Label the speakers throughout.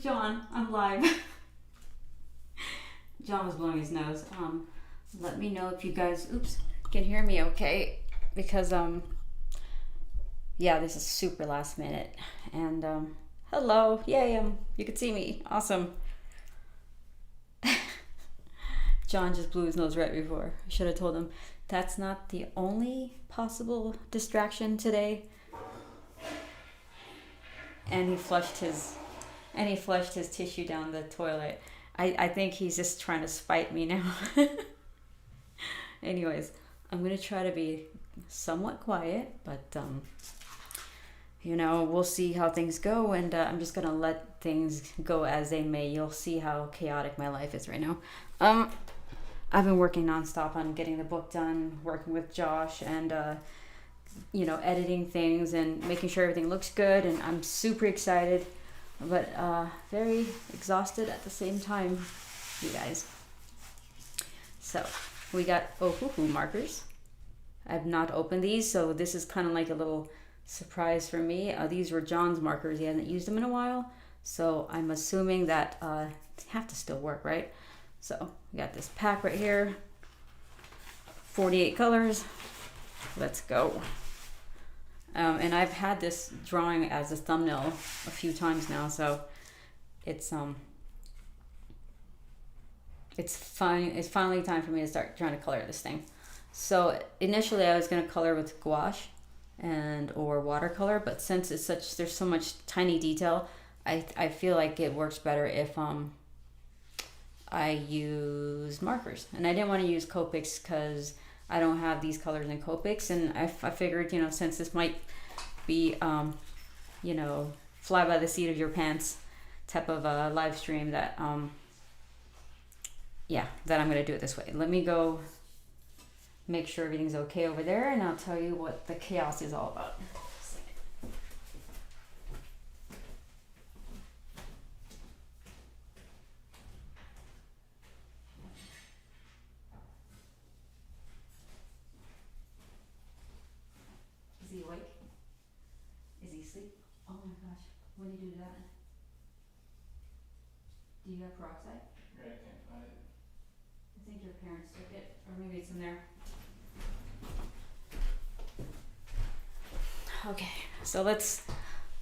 Speaker 1: John, I'm live. John was blowing his nose. Let me know if you guys, can hear me okay, because yeah, this is super last minute. And hello, yay, you can see me, awesome. John just blew his nose right before. I should have told him that's not the only possible distraction today. And he flushed his tissue down the toilet. I think he's just trying to spite me now. Anyways, I'm gonna try to be somewhat quiet, but you know, we'll see how things go, and I'm just gonna let things go as they may. You'll see how chaotic my life is right now. I've been working nonstop on getting the book done, working with Josh, and you know, editing things and making sure everything looks good, and I'm super excited, but very exhausted at the same time, you guys. So we got markers. I've not opened these, so this is kind of like a little surprise for me. These were John's markers. He hasn't used them in a while, so I'm assuming that they have to still work, right? So we got this pack right here, 48 colors. Let's go. And I've had this drawing as a thumbnail a few times now, so it's finally time for me to start trying to color this thing. So initially I was going to color with gouache or watercolor, but since there's so much tiny detail, I feel like it works better if I use markers. And I didn't want to use Copics because I don't have these colors in Copics, and I figured, you know, since this might be, you know, fly by the seat of your pants type of a live stream, that, yeah, that I'm going to do it this way. Let me go make sure everything's okay over there, and I'll tell you what the chaos is all about. Is he awake? Is he asleep? Oh my gosh, when did you do that? Do you have peroxide?
Speaker 2: I can't find it.
Speaker 1: I think your parents took it, or maybe it's in there. Okay, so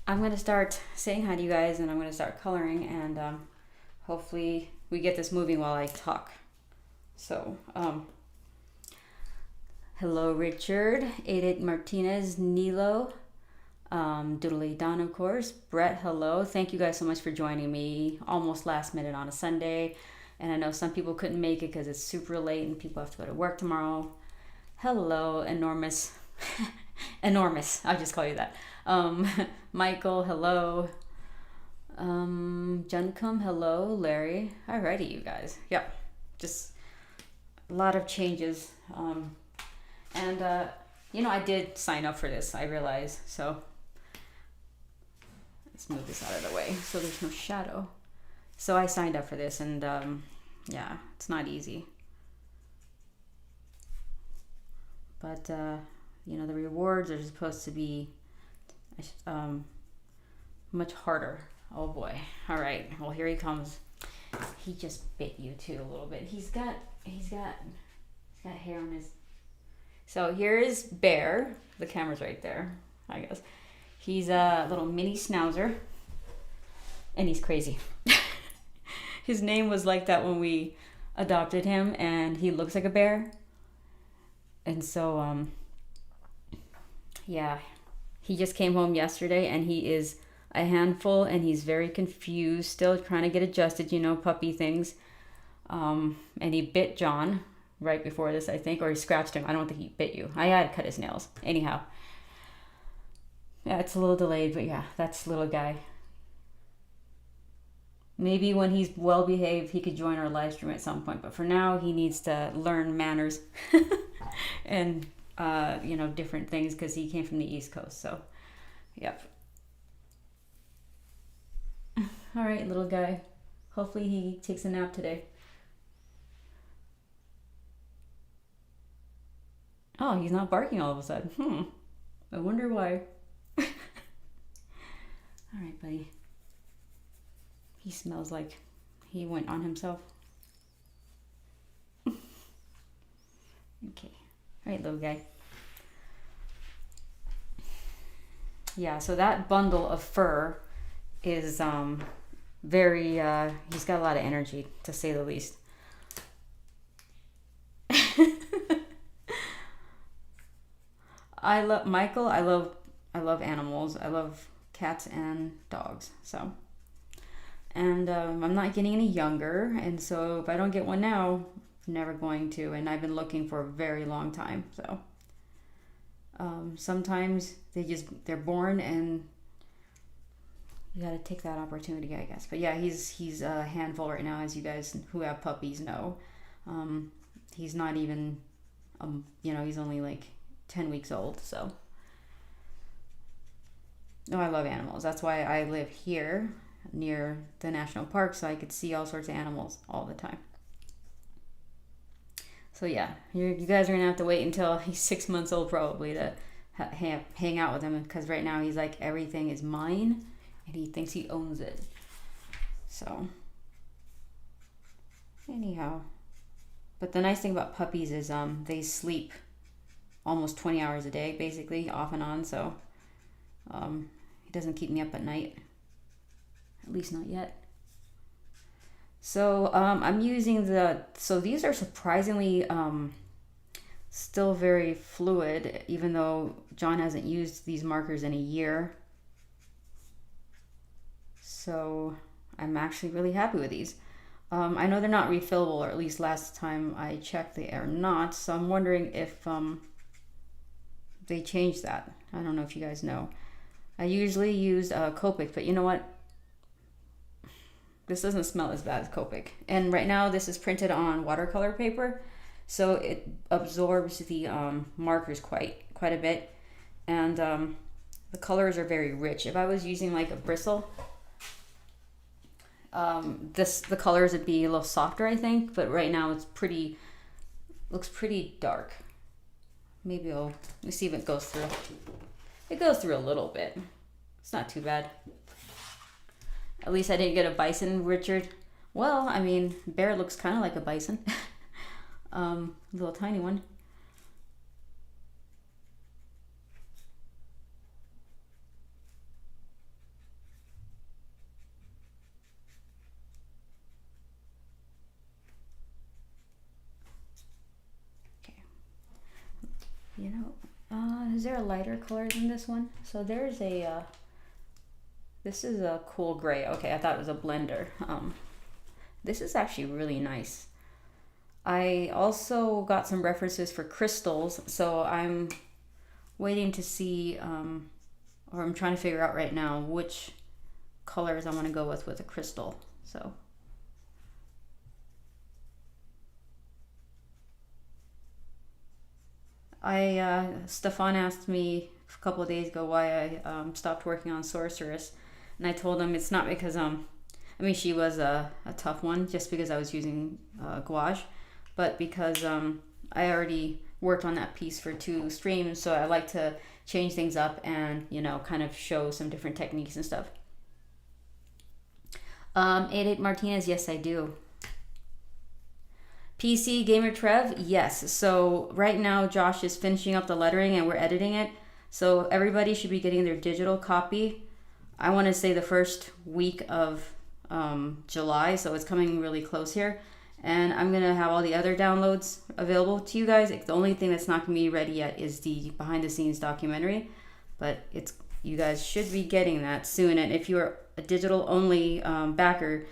Speaker 1: I'm gonna start saying hi to you guys, and I'm gonna start coloring, and hopefully we get this moving while I talk. So, hello Richard, Edith Martinez, Nilo, Doodly Don, of course, Brett, hello. Thank you guys so much for joining me almost last minute on a Sunday. And I know some people couldn't make it because it's super late and people have to go to work tomorrow. Hello, enormous, enormous, I'll just call you that. Michael, hello. Juncum, hello. Larry, alrighty, you guys. Yep, just a lot of changes. And you know, I did sign up for this, I realize, so let's move this out of the way so there's no shadow. So I signed up for this, and yeah, it's not easy. But you know, the rewards are supposed to be much harder. Oh boy. All right. Well, here he comes. He just bit you too a little bit. He's got hair on his. So here is Bear. The camera's right there, I guess. He's a little mini schnauzer, and he's crazy. His name was like that when we adopted him, and he looks like a bear. And so, yeah, he just came home yesterday, and he is a handful, and he's very confused, still trying to get adjusted, you know, puppy things. And he bit John right before this, I think, or he scratched him. I don't think he bit you. I had to cut his nails. Anyhow, yeah, it's a little delayed, but yeah, that's little guy. Maybe when he's well behaved, he could join our live stream at some point. But for now, he needs to learn manners and, you know, different things because he came from the East Coast. So, yep. All right, little guy. Hopefully he takes a nap today. Oh, he's not barking all of a sudden. I wonder why. All right, buddy. He smells like he went on himself. Okay. All right, little guy. Yeah, so that bundle of fur is very, he's got a lot of energy, to say the least. I love Michael. I love animals. I love cats and dogs. So, and I'm not getting any younger, and so if I don't get one now, I'm never going to. And I've been looking for a very long time. So, sometimes they're born, and you got to take that opportunity, I guess. But yeah, he's a handful right now, as you guys who have puppies know. He's not even, he's only like 10 weeks old. So, no, I love animals. That's why I live here near the national park, so I could see all sorts of animals all the time. So yeah, you guys are gonna have to wait until he's 6 months old probably to hang out with him, because right now he's like, everything is mine, and he thinks he owns it. So anyhow, but the nice thing about puppies is they sleep almost 20 hours a day, basically, off and on. So he doesn't keep me up at night, at least not yet. So I'm using so these are surprisingly still very fluid, even though John hasn't used these markers in a year. So I'm actually really happy with these. I know they're not refillable, or at least last time I checked they are not. So I'm wondering if they changed that. I don't know if you guys know. I usually use Copic, but you know what? This doesn't smell as bad as Copic. And right now this is printed on watercolor paper, so it absorbs the markers quite a bit. And the colors are very rich. If I was using like a bristle, the colors would be a little softer, I think. But right now it's looks pretty dark. Maybe let me see if it goes through. It goes through a little bit. It's not too bad. At least I didn't get a bison, Richard. Well, I mean, bear looks kind of like a bison. Little tiny one. Okay. Is there a lighter color than this one? So there's a... This is a cool gray. Okay, I thought it was a blender. This is actually really nice. I also got some references for crystals, so I'm waiting to see, or I'm trying to figure out right now which colors I want to go with a crystal. So Stefan asked me a couple of days ago why I stopped working on Sorceress. And I told him it's not because, she was a tough one just because I was using gouache, but because I already worked on that piece for 2 streams, so I like to change things up and, kind of show some different techniques and stuff. 88 Martinez, yes, I do. PC Gamer Trev, yes. So right now Josh is finishing up the lettering and we're editing it. So everybody should be getting their digital copy. I want to say the first week of July, so it's coming really close here. And I'm going to have all the other downloads available to you guys. The only thing that's not going to be ready yet is the behind the scenes documentary, but you guys should be getting that soon. And if you're a digital only backer,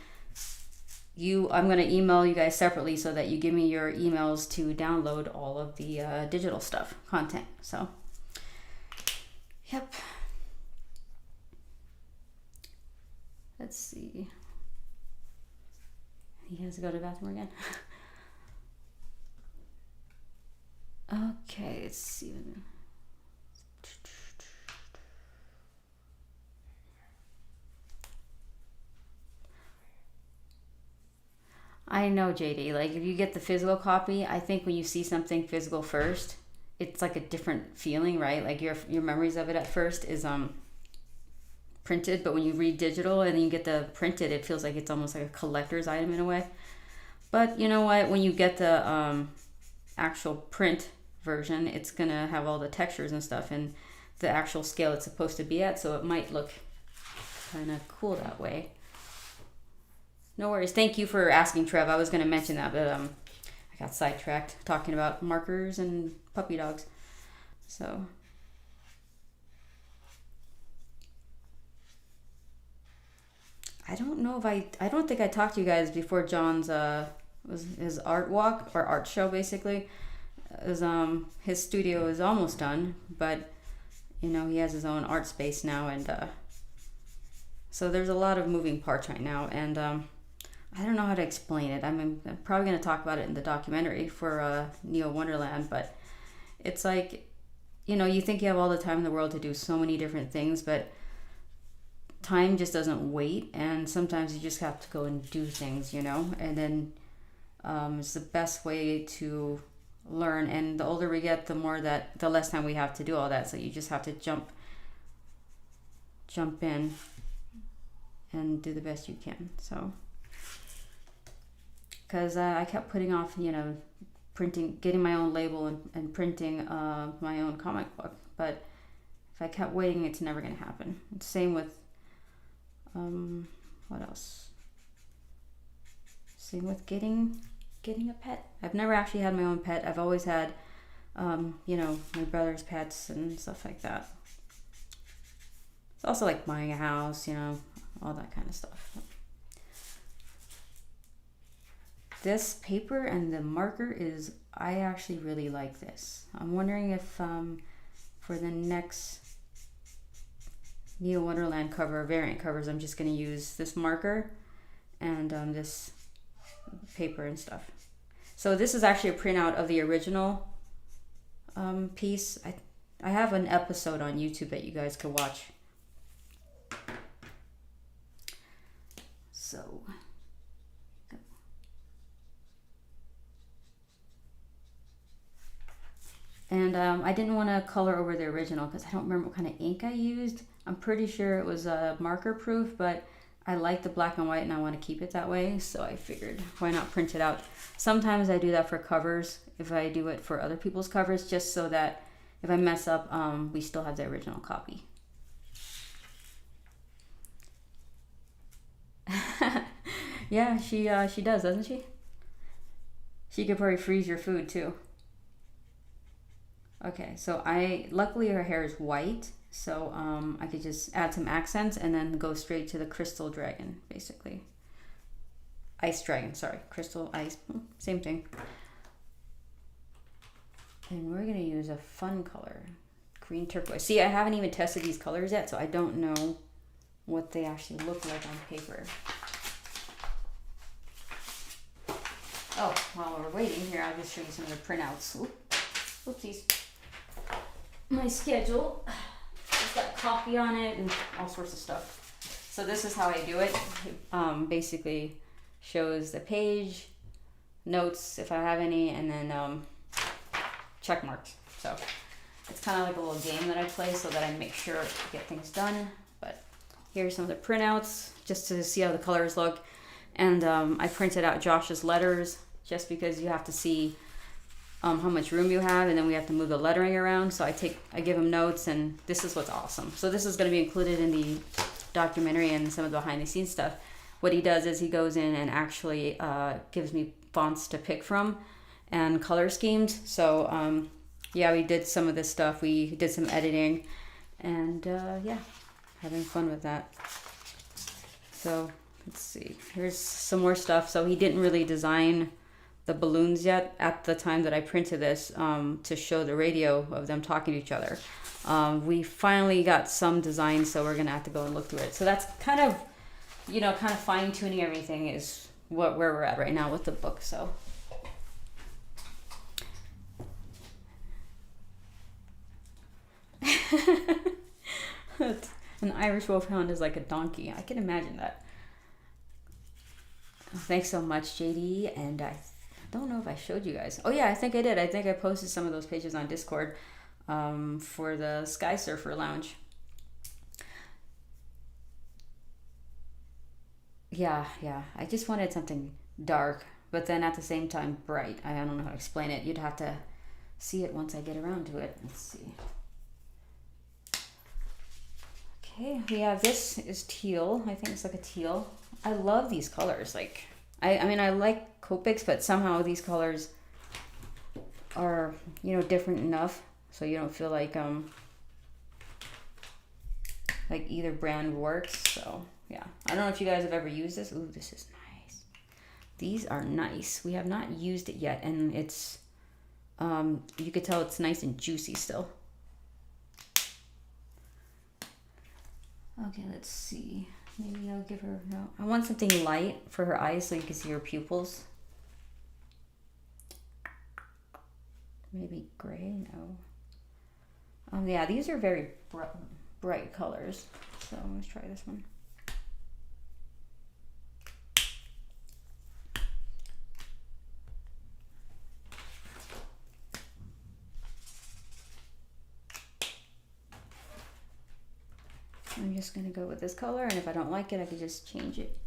Speaker 1: I'm going to email you guys separately so that you give me your emails to download all of the digital content. So, yep. Let's see. He has to go to the bathroom again. Okay, let's see. I know, JD. Like, if you get the physical copy, I think when you see something physical first, it's like a different feeling, right? Like your memories of it at first is printed, but when you read digital and then you get the printed, it feels like it's almost like a collector's item in a way. But you know what? When you get the actual print version, it's gonna have all the textures and stuff and the actual scale it's supposed to be at, so it might look kind of cool that way. No worries. Thank you for asking, Trev. I was gonna mention that, but I got sidetracked talking about markers and puppy dogs. So I don't know if I don't think I talked to you guys before John's was his art walk or art show basically. Is his studio is almost done, but you know, he has his own art space now, and so there's a lot of moving parts right now, and I don't know how to explain it. I'm probably going to talk about it in the documentary for Neo Wonderland, but it's like, you know, you think you have all the time in the world to do so many different things, but time just doesn't wait, and sometimes you just have to go and do things, you know, and then it's the best way to learn. And the older we get, the less time we have to do all that, so you just have to jump in and do the best you can. So because I kept putting off, you know, getting my own label and printing my own comic book, but if I kept waiting, it's never going to happen. Same with what else? Same with getting a pet. I've never actually had my own pet. I've always had, you know, my brother's pets and stuff like that. It's also like buying a house, you know, all that kind of stuff. This paper and the marker I actually really like this. I'm wondering if for the next Neo Wonderland cover, variant covers, I'm just going to use this marker and this paper and stuff. So this is actually a printout of the original piece. I have an episode on YouTube that you guys can watch. So, and I didn't want to color over the original because I don't remember what kind of ink I used. I'm pretty sure it was marker proof, but I like the black and white and I want to keep it that way, so I figured why not print it out. Sometimes I do that for covers, if I do it for other people's covers, just so that if I mess up, we still have the original copy. Yeah, she does, doesn't she? She could probably freeze your food too. Okay, so luckily her hair is white, so I could just add some accents and then go straight to the crystal dragon, basically. Ice dragon, sorry, crystal, ice, same thing. And we're gonna use a fun color, green turquoise. See, I haven't even tested these colors yet, so I don't know what they actually look like on paper. Oh, while we're waiting here, I'll just show you some of the printouts. Oopsies. My schedule. It's got copy on it and all sorts of stuff. So this is how I do it. Basically shows the page, notes if I have any, and then check marks. So it's kind of like a little game that I play so that I make sure to get things done. But here's some of the printouts just to see how the colors look. And I printed out Josh's letters just because you have to see how much room you have, and then we have to move the lettering around. So I give him notes, and this is what's awesome. So this is going to be included in the documentary and some of the behind the scenes stuff. What he does is he goes in and actually gives me fonts to pick from and color schemes. So yeah, we did some of this stuff. We did some editing, and yeah, having fun with that. So let's see, here's some more stuff. So he didn't really design the balloons yet at the time that I printed this to show the radio of them talking to each other. We finally got some design, so we're gonna have to go and look through it. So that's kind of, you know, kind of fine tuning everything is where we're at right now with the book. So an Irish wolfhound is like a donkey. I can imagine that. Thanks so much, JD. And I don't know if I showed you guys. Oh yeah, I think I did. I think I posted some of those pages on Discord for the Sky Surfer Lounge. yeah, I just wanted something dark, but then at the same time bright. I don't know how to explain it. You'd have to see it once I get around to it. Let's see. Okay, we have this is teal. I think it's like a teal. I love these colors. Like, I mean, I like Copics, but somehow these colors are, you know, different enough so you don't feel like either brand works. So yeah, I don't know if you guys have ever used this. Ooh, this is nice. These are nice. We have not used it yet, and it's you could tell it's nice and juicy still. Okay, let's see. Maybe I'll give her, no, I want something light for her eyes so you can see her pupils. Maybe gray, no. Yeah, these are very bright colors. So let's try this one. I'm just gonna go with this color, and if I don't like it, I can just change it.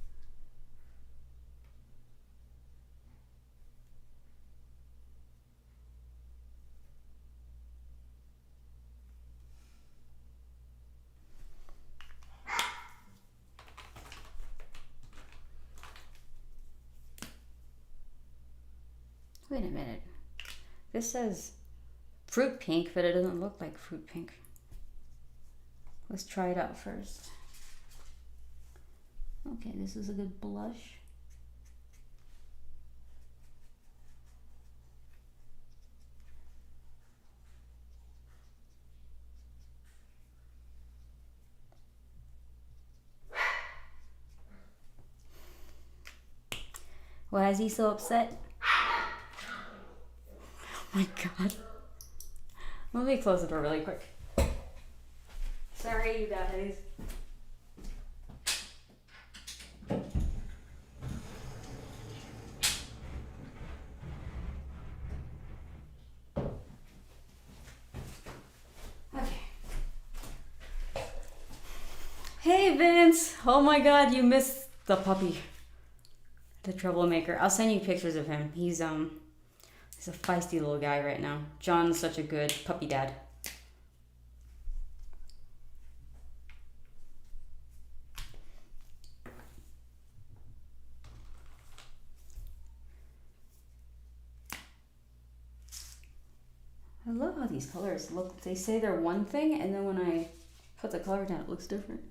Speaker 1: Wait a minute. This says fruit pink, but it doesn't look like fruit pink. Let's try it out first. Okay, this is a good blush. Why is he so upset? Oh my God. Let me close the door really quick. Sorry, you guys. Okay. Hey, Vince. Oh my God, you missed the puppy. The troublemaker. I'll send you pictures of him. He's a feisty little guy right now. John's such a good puppy dad. I love how these colors look. They say they're one thing, and then when I put the color down, it looks different.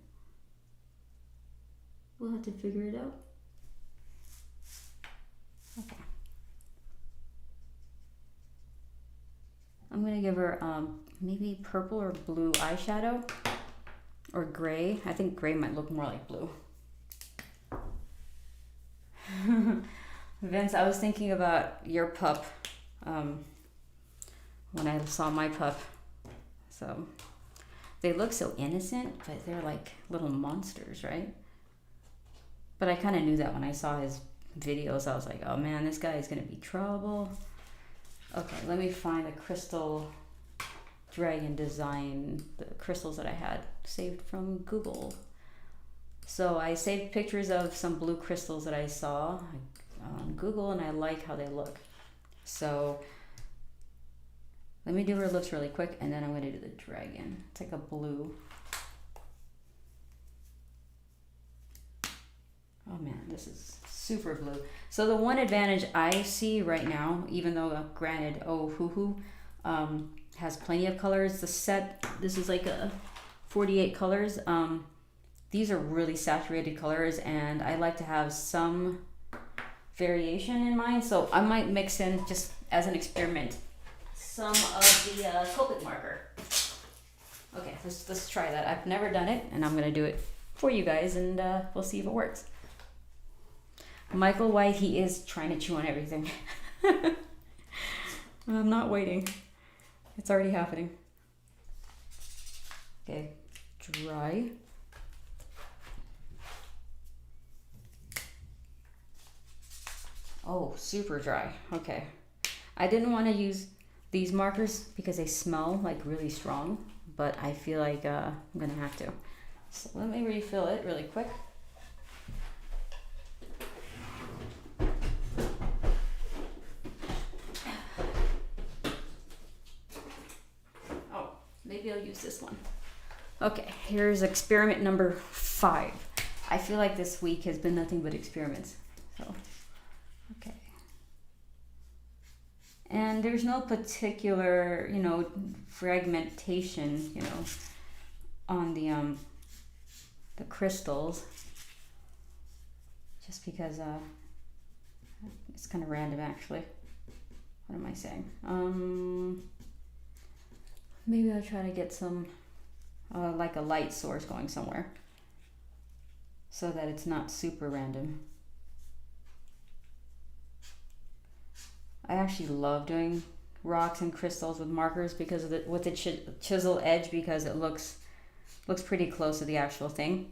Speaker 1: We'll have to figure it out. Okay. I'm gonna give her maybe purple or blue eyeshadow, or gray. I think gray might look more like blue. Vince, I was thinking about your pup when I saw my pup. So they look so innocent, but they're like little monsters, right? But I kind of knew that when I saw his videos. I was like, oh man, this guy is gonna be trouble. Okay, let me find the crystal dragon design, the crystals that I had saved from Google. So I saved pictures of some blue crystals that I saw on Google, and I like how they look. So let me do her lips really quick, and then I'm gonna do the dragon. It's like a blue. Oh man, this is super blue. So the one advantage I see right now, even though granted, has plenty of colors. The set, this is like a 48 colors. These are really saturated colors, and I like to have some variation in mine. So I might mix in, just as an experiment, some of the Copic marker. Okay, let's try that. I've never done it, and I'm gonna do it for you guys, and we'll see if it works. Michael White, he is trying to chew on everything. I'm not waiting. It's already happening. Okay, dry. Oh, super dry. Okay. I didn't want to use these markers because they smell like really strong, but I feel like I'm gonna have to. So let me refill it really quick. Maybe I'll use this one. Okay, here's experiment number 5. I feel like this week has been nothing but experiments. So, okay. And there's no particular, you know, fragmentation, you know, on the crystals. Just because it's kind of random, actually. What am I saying? Maybe I'll try to get some like a light source going somewhere so that it's not super random. I actually love doing rocks and crystals with markers because of with the chisel edge, because it looks pretty close to the actual thing.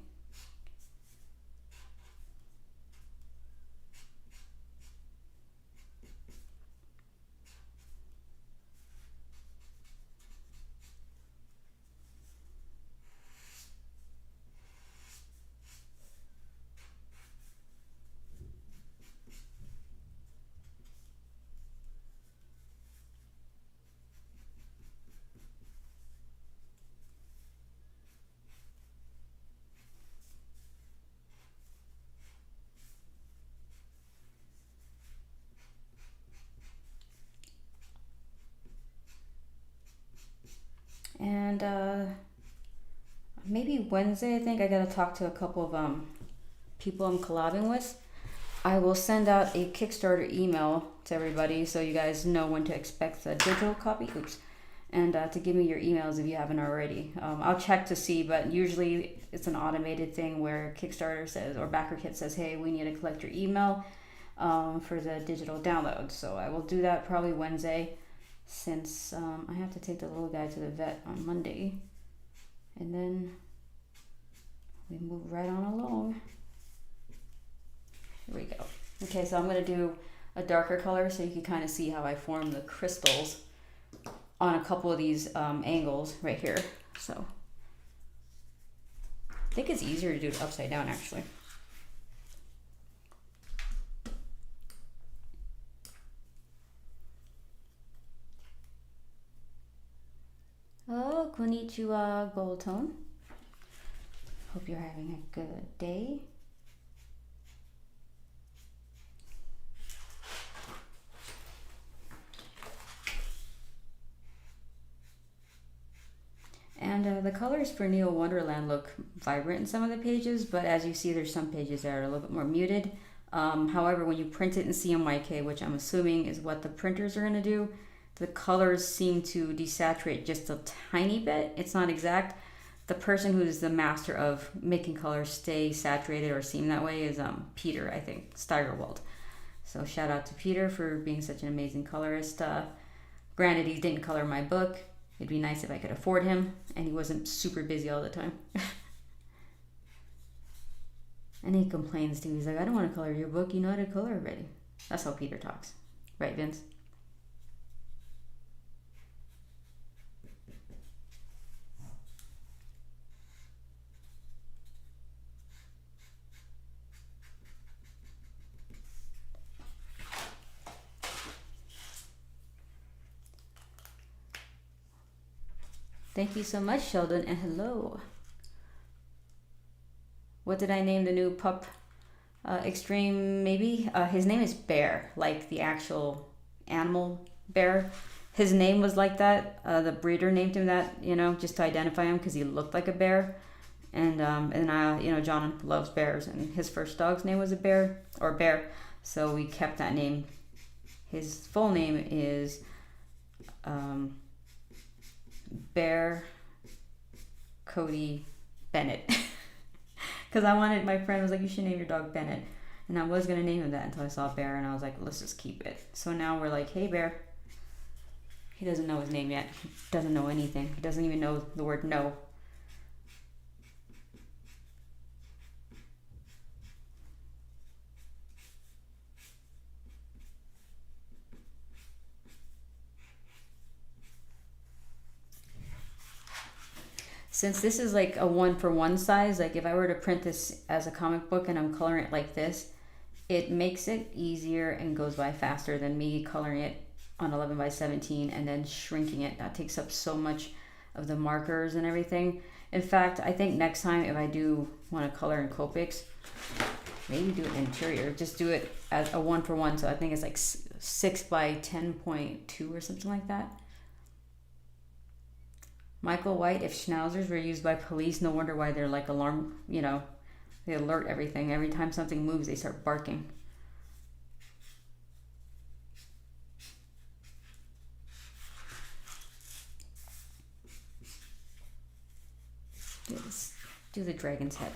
Speaker 1: And maybe Wednesday, I think I gotta talk to a couple of people I'm collabing with. I will send out a Kickstarter email to everybody so you guys know when to expect the digital copy. Oops. And to give me your emails if you haven't already. I'll check to see, but usually it's an automated thing where Kickstarter says, or BackerKit says, hey, we need to collect your email for the digital download. So I will do that probably Wednesday, since I have to take the little guy to the vet on Monday. And then we move right on along. Here we go. Okay, so I'm going to do a darker color so you can kind of see how I form the crystals on a couple of these angles right here. So I think it's easier to do it upside down, actually. Oh, konnichiwa, gold tone. Hope you're having a good day. And the colors for Neo Wonderland look vibrant in some of the pages, but as you see, there's some pages that are a little bit more muted. However, when you print it in CMYK, which I'm assuming is what the printers are going to do, the colors seem to desaturate just a tiny bit. It's not exact. The person who's the master of making colors stay saturated or seem that way is Peter, I think, Steigerwald. So shout out to Peter for being such an amazing colorist. Granted, he didn't color my book. It'd be nice if I could afford him and he wasn't super busy all the time. And he complains too. He's like, I don't want to color your book. You know how to color already. That's how Peter talks. Right, Vince? Thank you so much, Sheldon, and hello. What did I name the new pup? Extreme, maybe? His name is Bear, like the actual animal bear. His name was like that. The breeder named him that, you know, just to identify him because he looked like a bear. And you know, John loves bears, and his first dog's name was a bear, or Bear. So we kept that name. His full name is Bear Cody Bennett. Because my friend was like, you should name your dog Bennett. And I was going to name him that until I saw Bear, and I was like, let's just keep it. So now we're like, hey, Bear. He doesn't know his name yet. He doesn't know anything. He doesn't even know the word no. Since this is like a 1-for-1 size, like if I were to print this as a comic book and I'm coloring it like this, it makes it easier and goes by faster than me coloring it on 11 by 17 and then shrinking it. That takes up so much of the markers and everything. In fact, I think next time if I do want to color in Copics, maybe do an interior, just do it as a 1-for-1. So I think it's like 6 by 10.2 or something like that. Michael White, if schnauzers were used by police, no wonder why they're like alarm, you know, they alert everything. Every time something moves, they start barking. Do the dragon's head.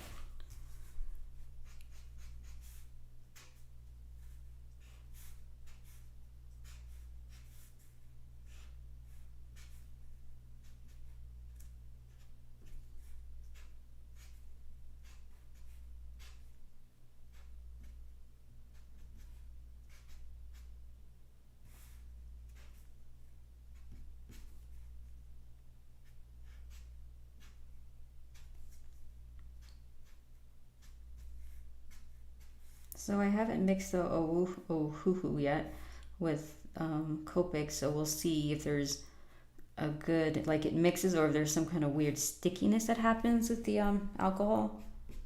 Speaker 1: So I haven't mixed the Ohuhu yet with Copic, so we'll see if there's a good, like it mixes, or if there's some kind of weird stickiness that happens with the alcohol.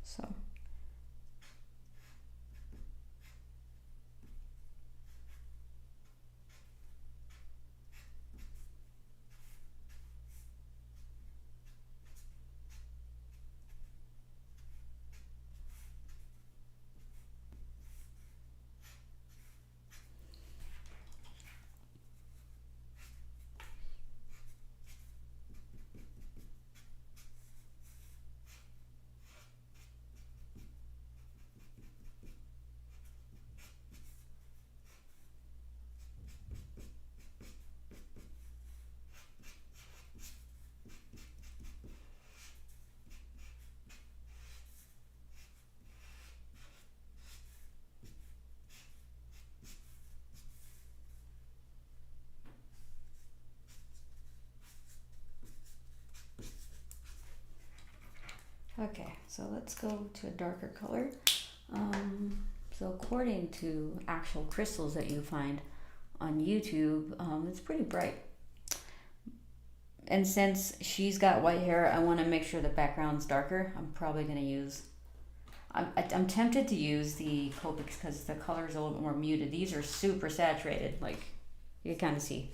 Speaker 1: So. Okay, so let's go to a darker color. So according to actual crystals that you find on YouTube, it's pretty bright. And since she's got white hair, I want to make sure the background's darker. I'm probably going to use, I'm tempted to use the Copics because the color is a little bit more muted. These are super saturated, like you can kind of see.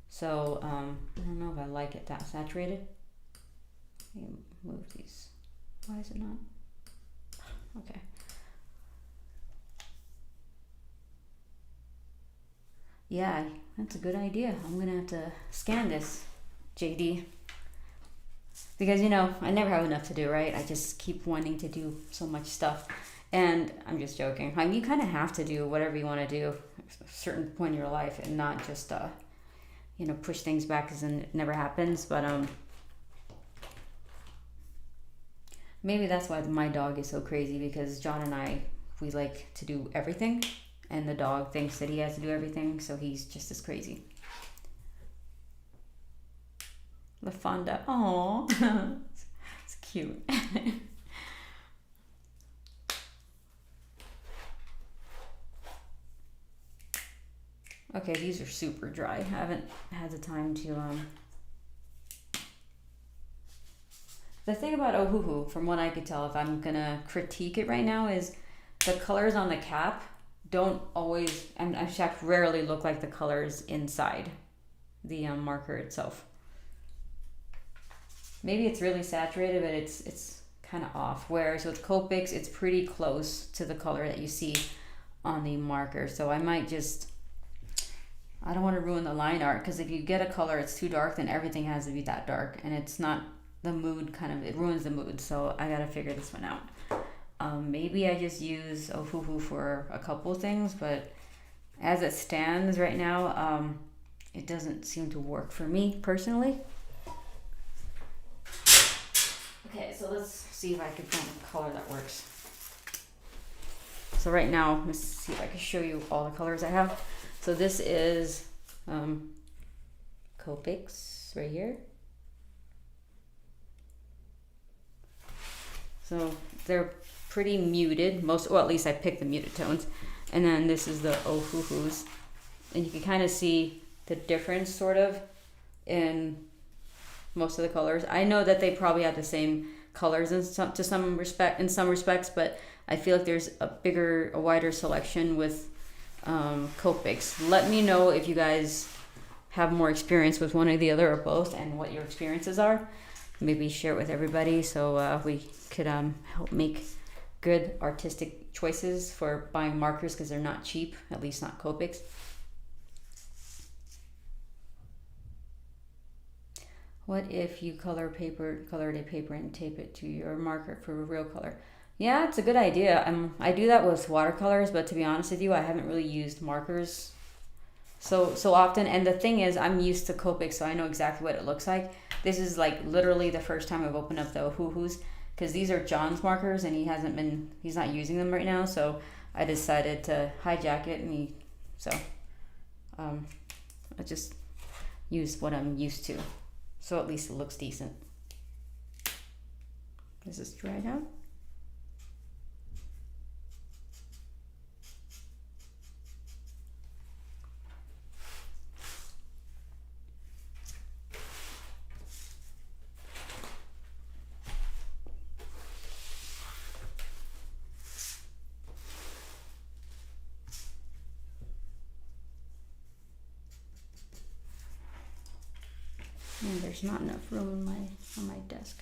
Speaker 1: So I don't know if I like it that saturated. Let me move these. Why is it not? Okay. Yeah, that's a good idea. I'm gonna have to scan this, JD. Because, you know, I never have enough to do, right? I just keep wanting to do so much stuff. And I'm just joking. I mean, you kind of have to do whatever you want to do at a certain point in your life and not just, you know, push things back because then it never happens. But, maybe that's why my dog is so crazy, because John and I, we like to do everything, and the dog thinks that he has to do everything, so he's just as crazy. LaFonda, aww, it's cute. Okay, these are super dry. I haven't had the time to, The thing about Ohuhu, from what I could tell, if I'm gonna critique it right now, is the colors on the cap don't always, and in fact rarely look like the colors inside the marker itself. Maybe it's really saturated, but it's kind of off. Whereas with Copics, it's pretty close to the color that you see on the marker. So I might just, I don't want to ruin the line art, because if you get a color it's too dark, then everything has to be that dark, and it's not the mood, kind of, it ruins the mood. So I gotta figure this one out. Maybe I just use Ohuhu for a couple things, but as it stands right now, it doesn't seem to work for me personally. Okay, so let's see if I can find a color that works. So right now, let's see if I can show you all the colors I have. So this is Copics right here. So they're pretty muted, well, at least I picked the muted tones. And then this is the Ohuhus. And you can kind of see the difference sort of in most of the colors. I know that they probably have the same colors in some respects, but I feel like there's a wider selection with Copics. Let me know if you guys have more experience with one or the other or both, and what your experiences are. Maybe share it with everybody so we could help make good artistic choices for buying markers, because they're not cheap, at least not Copics. What if you colored a paper and tape it to your marker for a real color? Yeah, it's a good idea. I do that with watercolors, but to be honest with you, I haven't really used markers so often. And the thing is, I'm used to Copic, so I know exactly what it looks like. This is like literally the first time I've opened up the Ohuhus, because these are John's markers and he's not using them right now. So I decided to hijack it, and I just use what I'm used to. So at least it looks decent. Is this dried out? There's not enough room on my desk.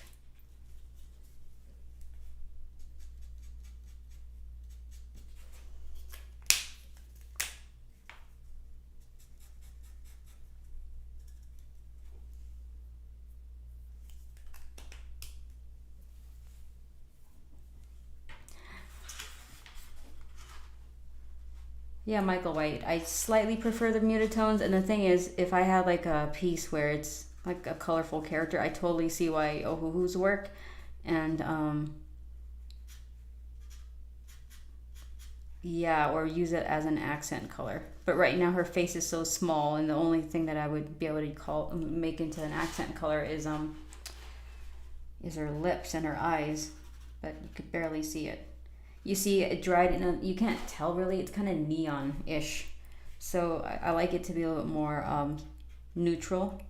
Speaker 1: Yeah, Michael White. I slightly prefer the muted tones, and the thing is, if I had like a piece where it's like a colorful character, I totally see why Ohuhus work. And yeah, or use it as an accent color. But right now her face is so small, and the only thing that I would be able to make into an accent color is her lips and her eyes, but you could barely see it. You see it dried, and you can't tell really. It's kind of neon-ish, so I like it to be a little bit more neutral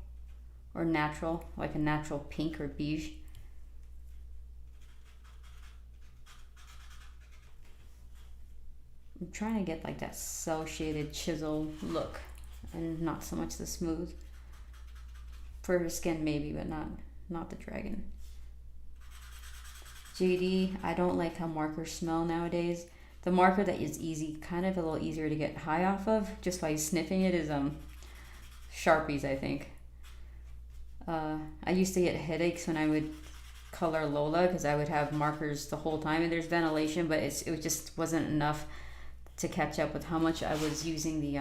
Speaker 1: or natural, like a natural pink or beige. I'm trying to get like that cell shaded chisel look, and not so much the smooth. For her skin maybe, but not the dragon. JD, I don't like how markers smell nowadays. The marker that is kind of a little easier to get high off of just by sniffing it, is Sharpies, I think. I used to get headaches when I would color Lola, because I would have markers the whole time, and there's ventilation, but it just wasn't enough to catch up with how much I was using the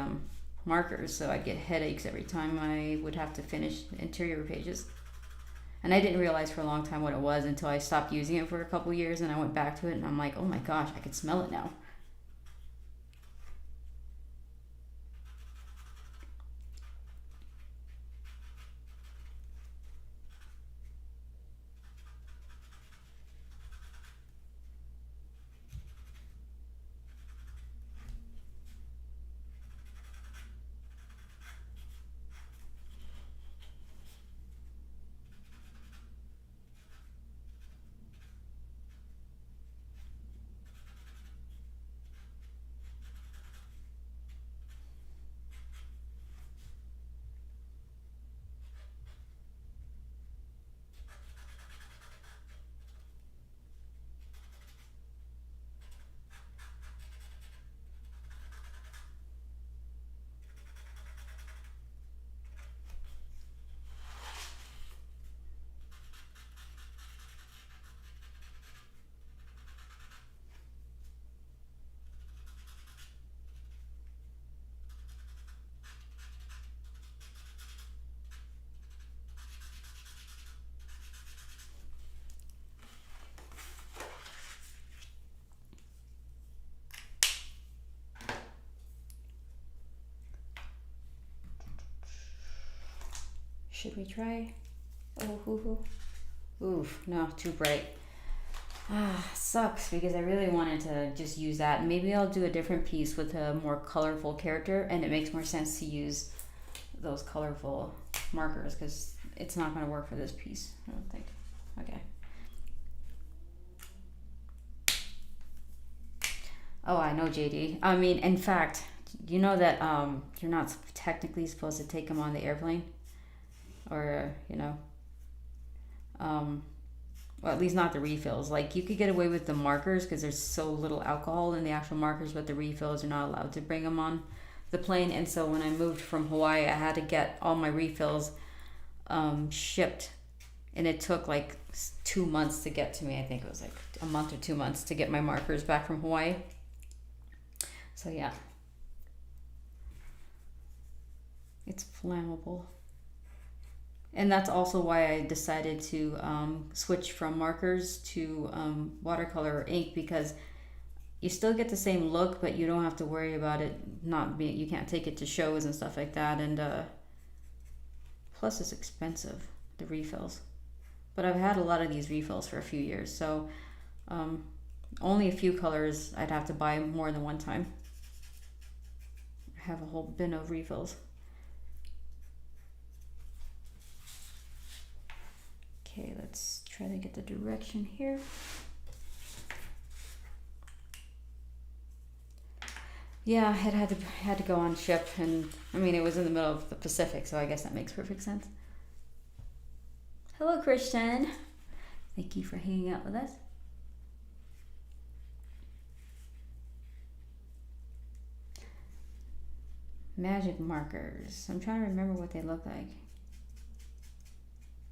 Speaker 1: markers, so I'd get headaches every time I would have to finish interior pages. And I didn't realize for a long time what it was until I stopped using it for a couple years, and I went back to it, and I'm like, oh my gosh, I could smell it now. Should we try Ohuhu? Oof, no, too bright. Sucks, because I really wanted to just use that. Maybe I'll do a different piece with a more colorful character, and it makes more sense to use those colorful markers, because it's not going to work for this piece, I don't think. Okay. Oh, I know, JD. I mean, in fact, you know that you're not technically supposed to take them on the airplane, or well, at least not the refills. Like, you could get away with the markers because there's so little alcohol in the actual markers, but the refills are not allowed to bring them on the plane. And so when I moved from Hawaii, I had to get all my refills shipped, and it took like 2 months to get to me. I think it was like a month or 2 months to get my markers back from Hawaii. So yeah, it's flammable. And that's also why I decided to switch from markers to watercolor or ink, because you still get the same look, but you don't have to worry about it not being, you can't take it to shows and stuff like that. And plus it's expensive, the refills. But I've had a lot of these refills for a few years, so only a few colors I'd have to buy more than one time. I have a whole bin of refills. Okay, let's try to get the direction here. Yeah, it had to go on ship, and I mean, it was in the middle of the Pacific, so I guess that makes perfect sense. Hello, Christian. Thank you for hanging out with us. Magic markers. I'm trying to remember what they look like.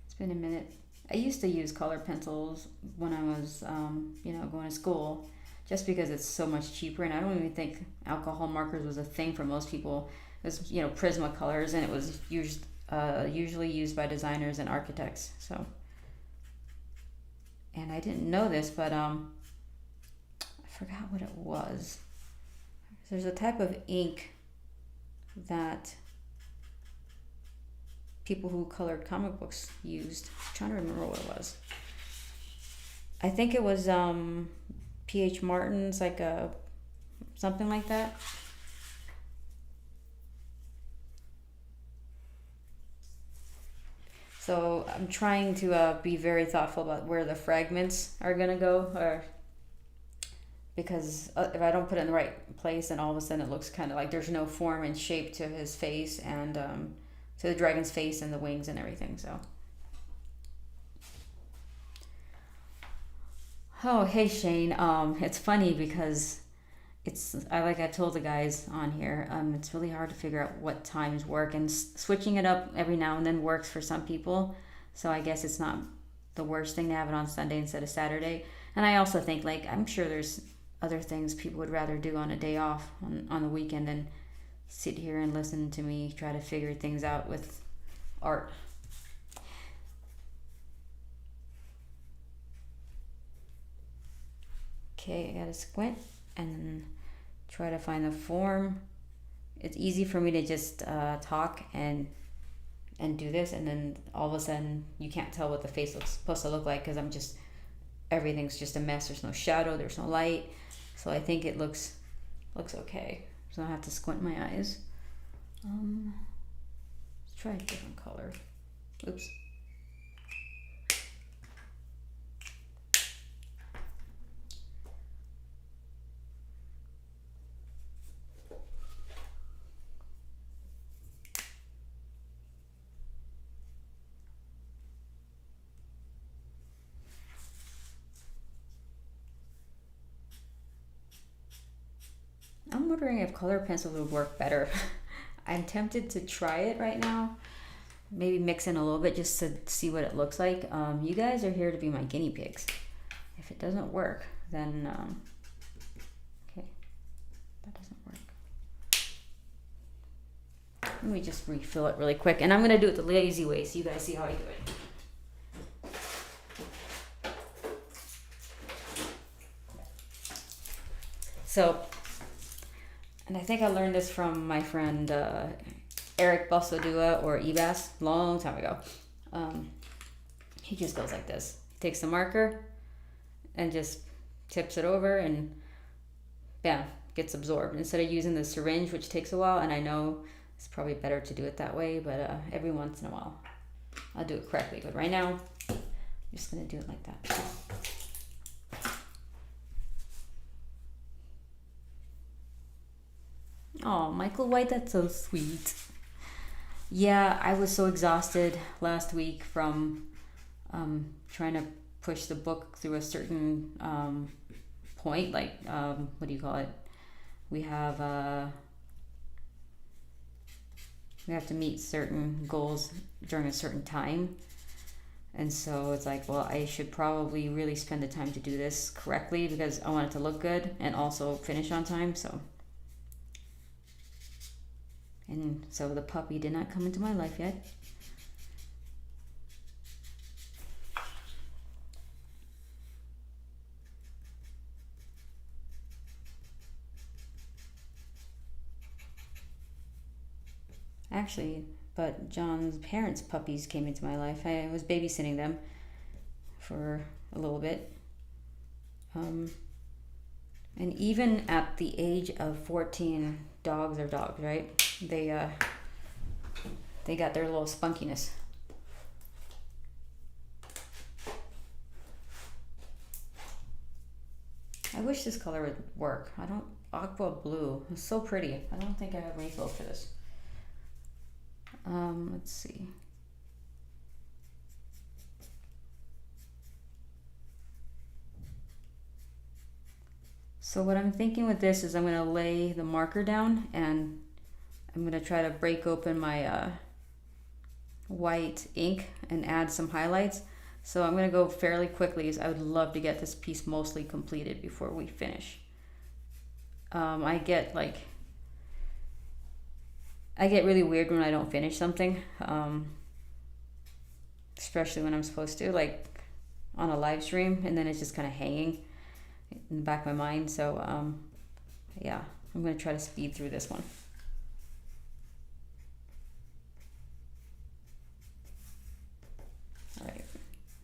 Speaker 1: It's been a minute. I used to use color pencils when I was, going to school, just because it's so much cheaper. And I don't even think alcohol markers was a thing for most people. It was, Prismacolors, and it was usually used by designers and architects. So, and I didn't know this, but I forgot what it was. There's a type of ink that people who colored comic books used. I'm trying to remember what it was. I think it was P.H. Martin's, like something like that. So I'm trying to be very thoughtful about where the fragments are gonna go, because if I don't put it in the right place, then all of a sudden it looks kind of like there's no form and shape to his face, and to the dragon's face and the wings and everything. So, oh, hey Shane, it's funny because like I told the guys on here, it's really hard to figure out what times work, and switching it up every now and then works for some people. So I guess it's not the worst thing to have it on Sunday instead of Saturday. And I also think, like, I'm sure there's other things people would rather do on a day off on the weekend than sit here and listen to me try to figure things out with art. Okay, I gotta squint and then try to find the form. It's easy for me to just talk and do this, and then all of a sudden you can't tell what the face looks supposed to look like, because everything's just a mess. There's no shadow, there's no light. So I think it looks okay. So I have to squint my eyes. Let's try a different color. Oops. I'm wondering if color pencils would work better. I'm tempted to try it right now. Maybe mix in a little bit just to see what it looks like. You guys are here to be my guinea pigs. If it doesn't work, then okay, that doesn't work. Let me just refill it really quick, and I'm gonna do it the lazy way so you guys see how I do it. So, and I think I learned this from my friend Eric Basodua or Ebas, long time ago. He just goes like this. He takes the marker and just tips it over, and bam, gets absorbed. Instead of using the syringe, which takes a while, and I know it's probably better to do it that way, but every once in a while. I'll do it correctly. But right now, I'm just gonna do it like that. Oh, Michael White, that's so sweet. Yeah, I was so exhausted last week from trying to push the book through a certain point. Like, what do you call it? We have to meet certain goals during a certain time. And so it's like, well, I should probably really spend the time to do this correctly because I want it to look good and also finish on time. And so the puppy did not come into my life yet. Actually, but John's parents' puppies came into my life. I was babysitting them for a little bit. And even at the age of 14, dogs are dogs, right? They got their little spunkiness. I wish this color would work. Aqua blue. It's so pretty. I don't think I have refill for this. Let's see. So what I'm thinking with this is I'm going to lay the marker down and I'm going to try to break open my white ink and add some highlights. So I'm going to go fairly quickly because I would love to get this piece mostly completed before we finish. I get really weird when I don't finish something, especially when I'm supposed to, like on a live stream, and then it's just kind of hanging in the back of my mind. So yeah, I'm going to try to speed through this one. All right,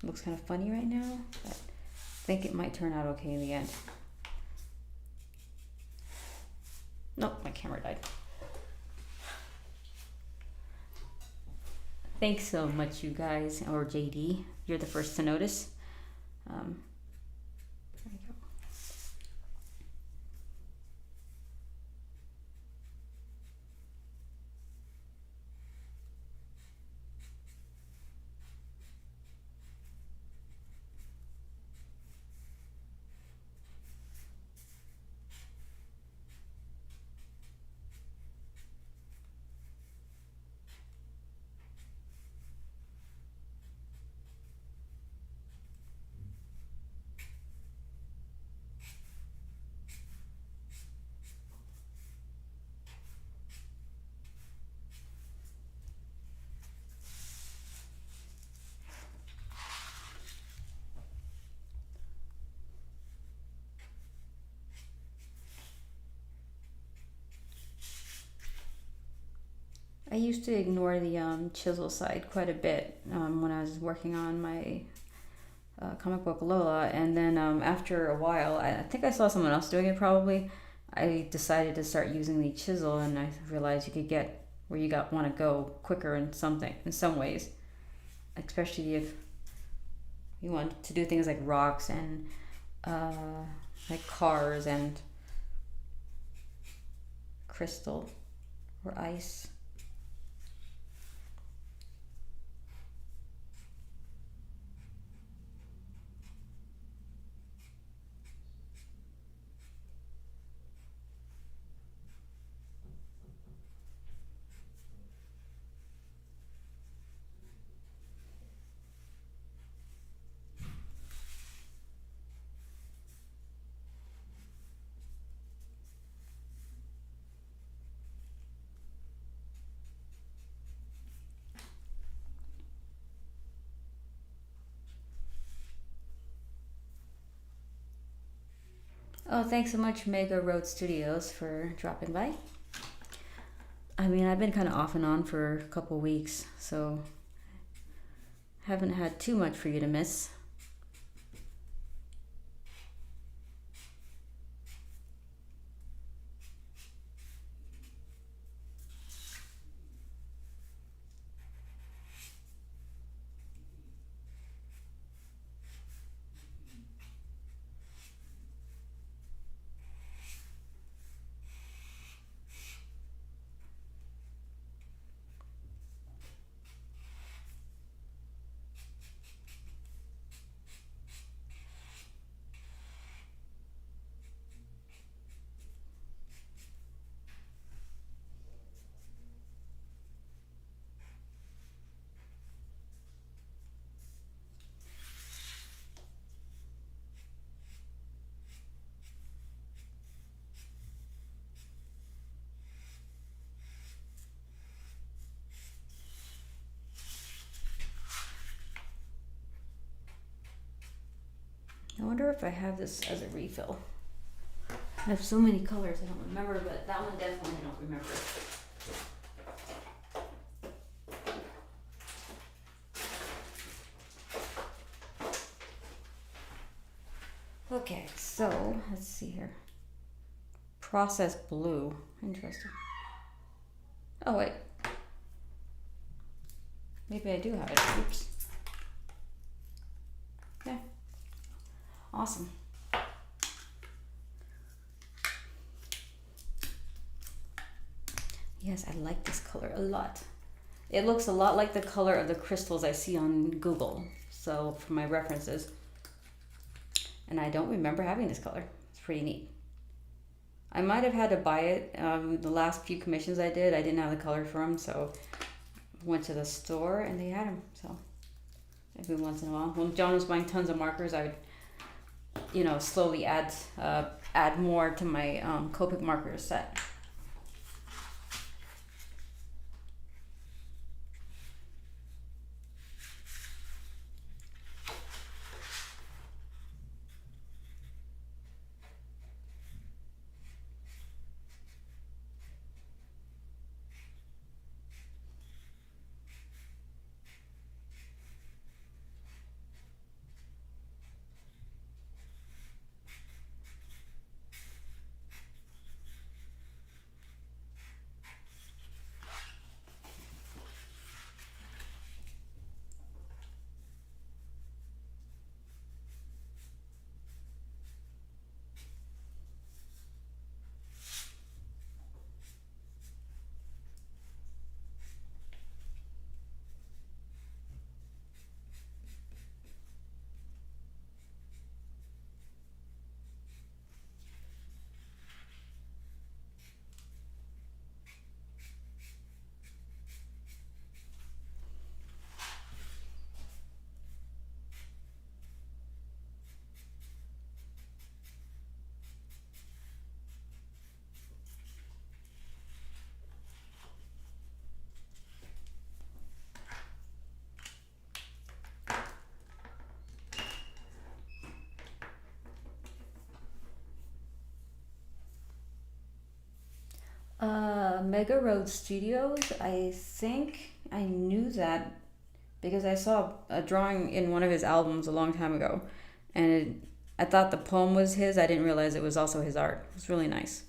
Speaker 1: looks kind of funny right now, but I think it might turn out okay in the end. Nope, my camera died. Thanks so much, you guys, or JD. You're the first to notice. There you go. I used to ignore the chisel side quite a bit when I was working on my comic book Lola, and then after a while, I think I saw someone else doing it probably. I decided to start using the chisel, and I realized you could get where you want to go quicker in some ways, especially if you want to do things like rocks and like cars and crystal or ice. Oh, thanks so much, Mega Road Studios, for dropping by. I mean, I've been kind of off and on for a couple weeks, so haven't had too much for you to miss. I wonder if I have this as a refill. I have so many colors I don't remember, but that one definitely I don't remember. Okay, so let's see here. Process blue. Interesting. Oh wait. Maybe I do have it. Oops. Yeah. Awesome. Yes, I like this color a lot. It looks a lot like the color of the crystals I see on Google. So for my references. And I don't remember having this color. It's pretty neat. I might have had to buy it. The last few commissions I didn't have the color for them, so went to the store and they had them. So every once in a while, when John was buying tons of markers, I would, you know, slowly add more to my Copic marker set. Mega Road Studios, I think I knew that because I saw a drawing in one of his albums a long time ago, and I thought the poem was his. I didn't realize it was also his art. It was really nice.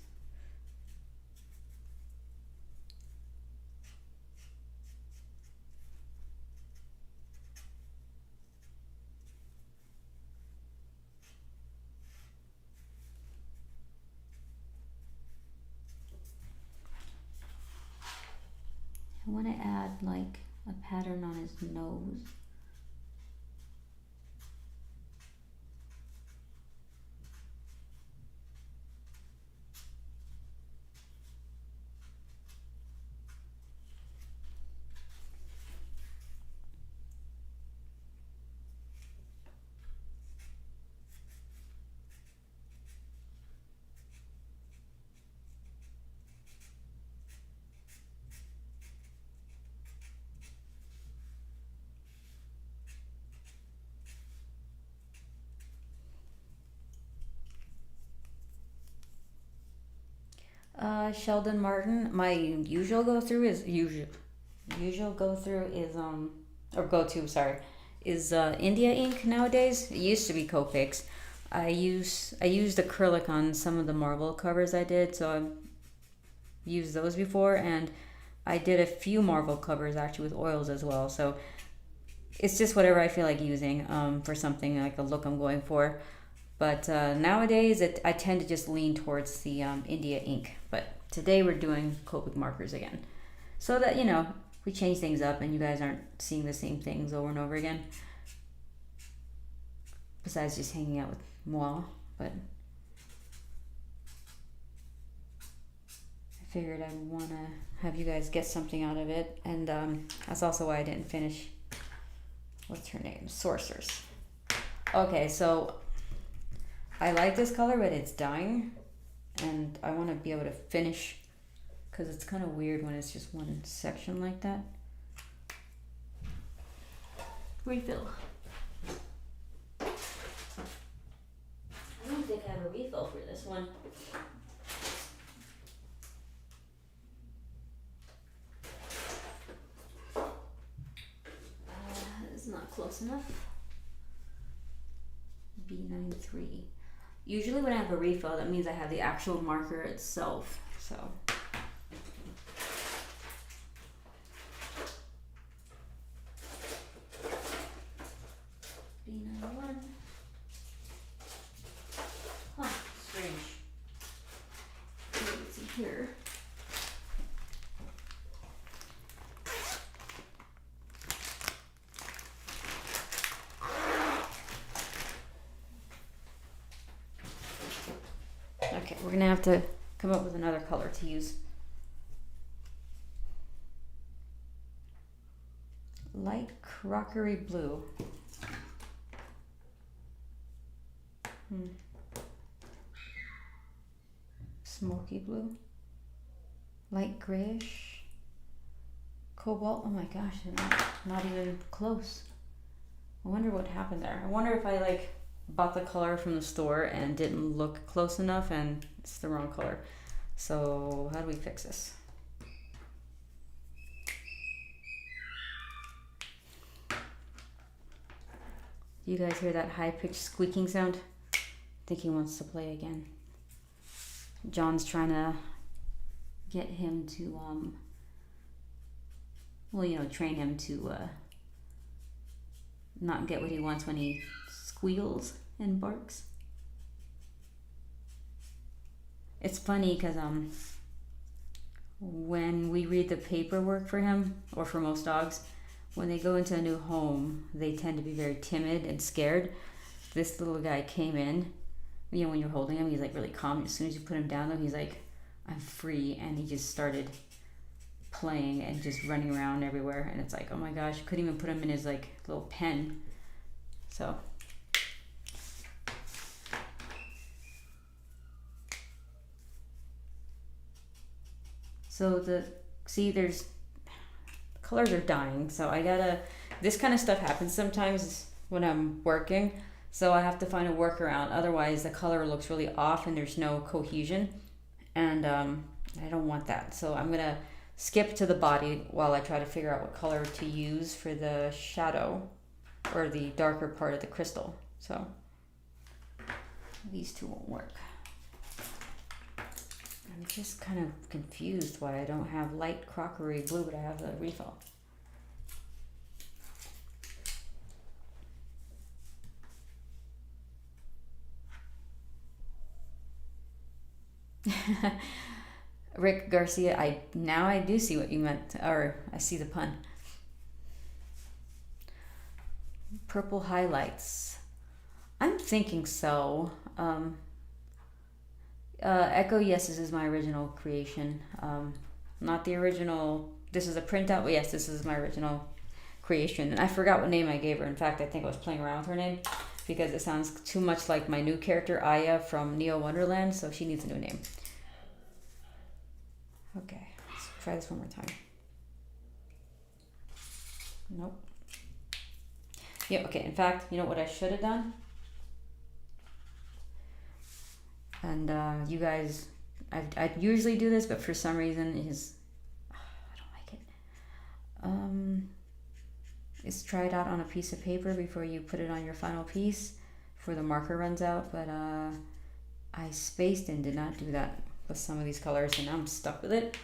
Speaker 1: I want to add like a pattern on his nose. Sheldon Martin. My usual go through is India ink nowadays. It used to be Copics. I used acrylic on some of the Marvel covers I did, so I've used those before, and I did a few Marvel covers actually with oils as well. So it's just whatever I feel like using for something like a look I'm going for. But nowadays, I tend to just lean towards the India ink. But today we're doing Copic markers again. So that, you know, we change things up and you guys aren't seeing the same things over and over again. Besides just hanging out with moi. But I figured I'd want to have you guys get something out of it. And that's also why I didn't finish, what's her name? Sorceress. Okay, so I like this color, but it's dying, and I want to be able to finish because it's kind of weird when it's just one section like that. Refill. this one. It's not close enough. B93. Usually when I have a refill, that means I have the actual marker itself. So. B91. Huh, strange. Let's see here. Okay, we're gonna have to come up with another color to use. Light crockery blue. Smoky blue. Light grayish. Cobalt. Oh my gosh, not even close. I wonder what happened there. I wonder if I like bought the color from the store and didn't look close enough and it's the wrong color. So how do we fix this? Do you guys hear that high-pitched squeaking sound? I think he wants to play again. John's trying to get him to well, you know, train him to not get what he wants when he squeals and barks. It's funny because when we read the paperwork for him, or for most dogs, when they go into a new home, they tend to be very timid and scared. This little guy came in, you know, when you're holding him, he's like really calm. As soon as you put him down though, he's like, I'm free, and he just started playing and just running around everywhere, and it's like, oh my gosh, couldn't even put him in his like little pen. So there's colors are dying, so I gotta, this kind of stuff happens sometimes when I'm working, so I have to find a workaround. Otherwise the color looks really off and there's no cohesion, and I don't want that. So I'm gonna skip to the body while I try to figure out what color to use for the shadow or the darker part of the crystal. So these two won't work. I'm just kind of confused why I don't have light crockery blue, but I have the refill. Rick Garcia, I do see what you meant, or I see the pun. Purple highlights. I'm thinking so. Echo Yeses is my original creation. Not the original, this is a printout, but yes, this is my original creation. And I forgot what name I gave her. In fact, I think I was playing around with her name because it sounds too much like my new character, Aya from Neo Wonderland, so she needs a new name. Okay, let's try this one more time. Nope. Yeah, okay, in fact, you know what I should have done? And you guys, I usually do this, but for some reason I don't like it. Is try it out on a piece of paper before you put it on your final piece before the marker runs out, but I spaced and did not do that with some of these colors, and I'm stuck with it.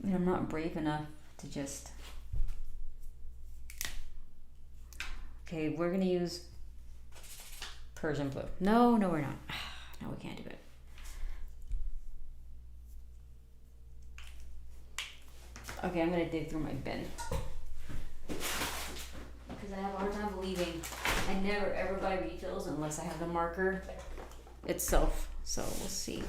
Speaker 1: And I'm not brave enough to just... Okay, we're gonna use Persian blue. No, we're not. No, we can't do it. Okay, I'm gonna dig through my bin because I have a hard time believing I never ever buy refills unless I have the marker itself. So we'll see.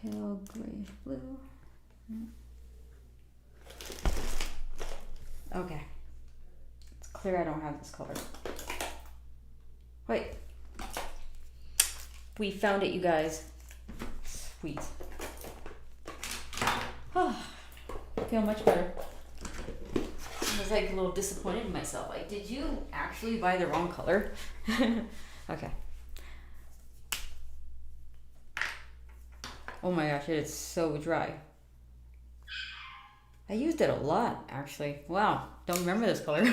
Speaker 1: pale grayish blue. Okay. It's clear I don't have this color. Wait. We found it, you guys. Sweet. Oh, I feel much better. I was like a little disappointed in myself. Like, did you actually buy the wrong color? Okay. Oh my gosh, it is so dry. I used it a lot, actually. Wow, don't remember this color.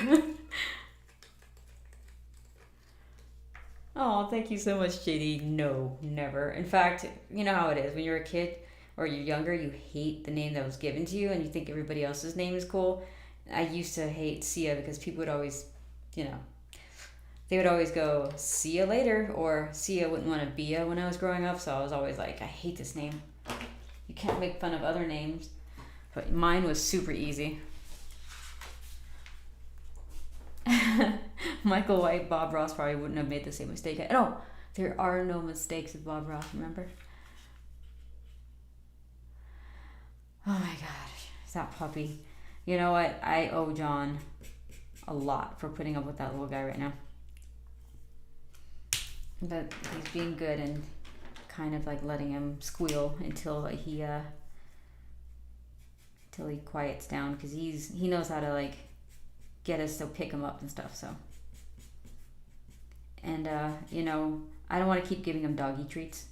Speaker 1: Oh, thank you so much, JD. No, never. In fact, you know how it is. When you're a kid or you're younger, you hate the name that was given to you and you think everybody else's name is cool. I used to hate Sia because people would always, you know, they would always go, see ya later, or Sia wouldn't want to be ya when I was growing up, so I was always like, I hate this name. You can't make fun of other names. But mine was super easy. Michael White, Bob Ross probably wouldn't have made the same mistake. No, there are no mistakes with Bob Ross, remember? Oh my gosh, that puppy. You know what? I owe John a lot for putting up with that little guy right now. But he's being good and kind of like letting him squeal until he quiets down, because he knows how to like get us to pick him up and stuff. So, and you know, I don't want to keep giving him doggy treats.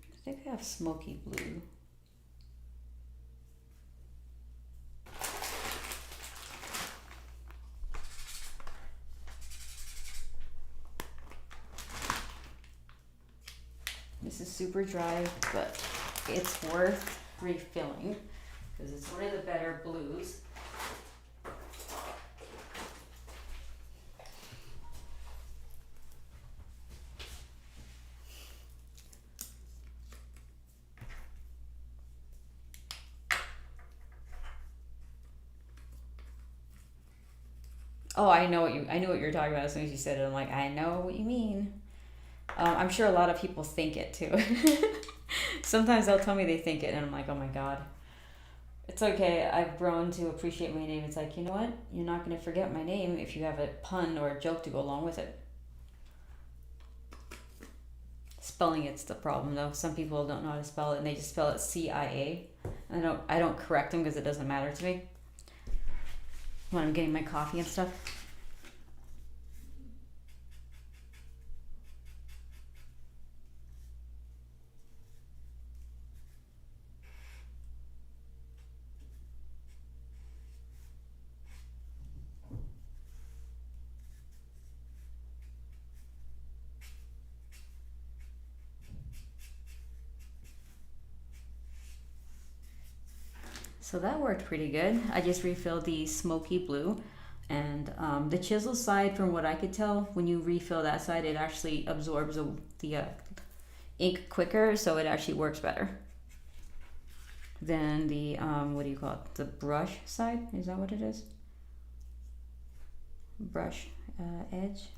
Speaker 1: I think I have smoky blue. This is super dry, but it's worth refilling because it's one of the better blues. Oh, I knew what you were talking about as soon as you said it. I'm like, I know what you mean. I'm sure a lot of people think it too. Sometimes they'll tell me they think it, and I'm like, oh my god. It's okay. I've grown to appreciate my name. It's like, you know what? You're not going to forget my name if you have a pun or a joke to go along with it. Spelling it's the problem though. Some people don't know how to spell it, and they just spell it CIA. I don't correct them because it doesn't matter to me when I'm getting my coffee and stuff. So that worked pretty good. I just refilled the smoky blue, and the chisel side, from what I could tell, when you refill that side, it actually absorbs the ink quicker, so it actually works better than the what do you call it? The brush side? Is that what it is? Brush edge.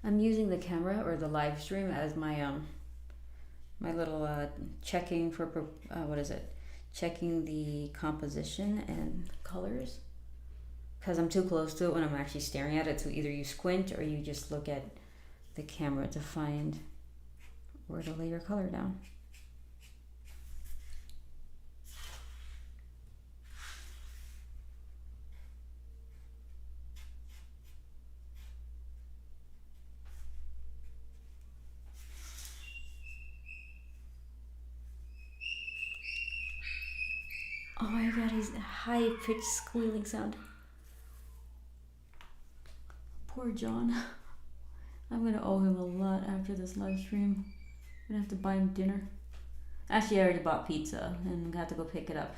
Speaker 1: I'm using the camera or the live stream as my my little checking for what is it? Checking the composition and colors, because I'm too close to it when I'm actually staring at it. So either you squint or you just look at the camera to find where to lay your color down. Oh my god, he's high-pitched squealing sound. Poor John. I'm gonna owe him a lot after this live stream. I'm gonna have to buy him dinner. Actually, I already bought pizza and got to go pick it up.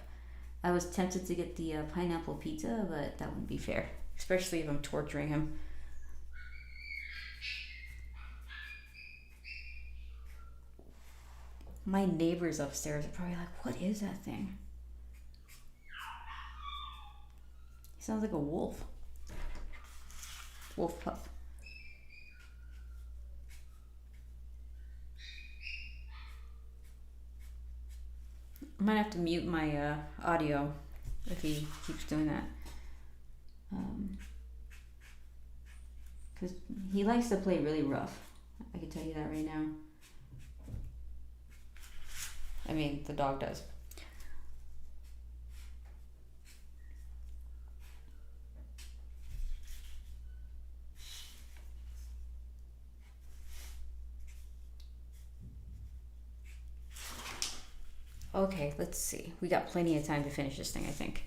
Speaker 1: I was tempted to get the pineapple pizza, but that wouldn't be fair, especially if I'm torturing him. My neighbors upstairs are probably like, what is that thing? He sounds like a wolf. Wolf pup. I might have to mute my audio if he keeps doing that. Because he likes to play really rough. I can tell you that right now. I mean, the dog does. Okay, let's see. We got plenty of time to finish this thing, I think.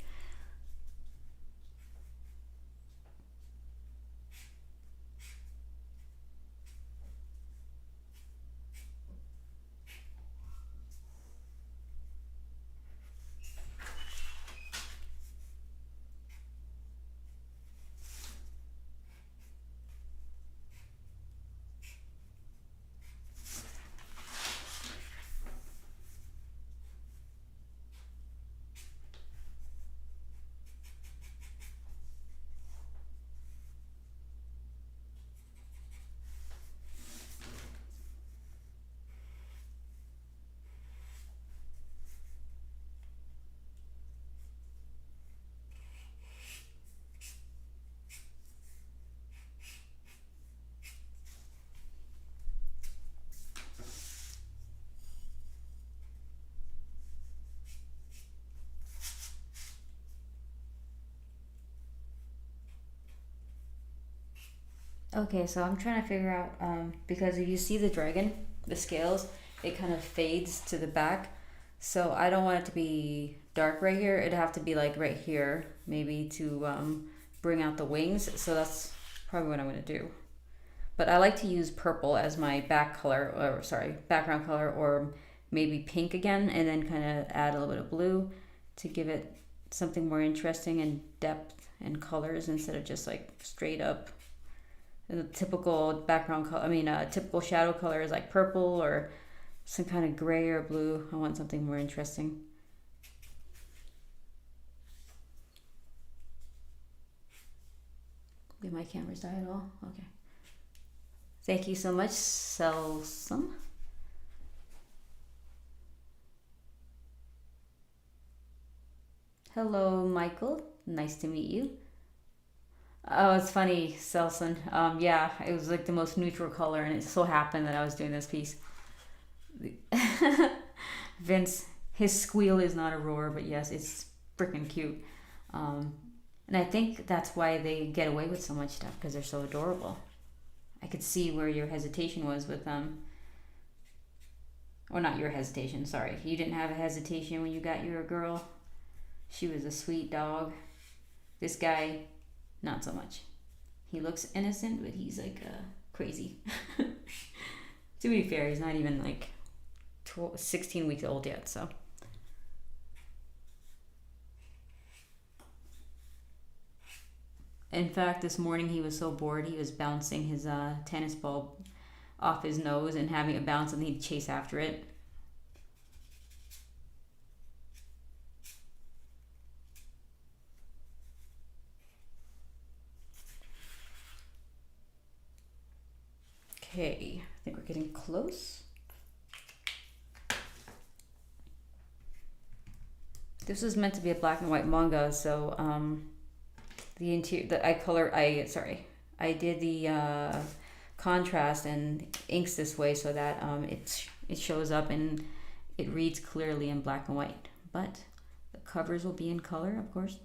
Speaker 1: Okay, so I'm trying to figure out, because if you see the dragon, the scales, it kind of fades to the back. So I don't want it to be dark right here. It'd have to be like right here, maybe to bring out the wings. So that's probably what I'm going to do. But I like to use purple as my background color, or maybe pink again, and then kind of add a little bit of blue to give it something more interesting and depth and colors instead of just like straight up. The typical background color, typical shadow color is like purple or some kind of gray or blue. I want something more interesting. Did my cameras die at all? Okay. Thank you so much, Selsum. Hello, Michael. Nice to meet you. Oh, it's funny, Selson. Yeah, it was like the most neutral color, and it so happened that I was doing this piece. Vince, his squeal is not a roar, but yes, it's freaking cute. And I think that's why they get away with so much stuff, because they're so adorable. I could see where your hesitation was with them. Or not your hesitation, sorry. You didn't have a hesitation when you got your girl. She was a sweet dog. This guy, not so much. He looks innocent, but he's like crazy. To be fair, he's not even like 16 weeks old yet, so. In fact, this morning he was so bored, he was bouncing his tennis ball off his nose and having it bounce, and he'd chase after it. Okay, I think we're getting close. This was meant to be a black and white manga, so the interior, I did the contrast and inks this way so that it shows up and it reads clearly in black and white. But the covers will be in color, of course.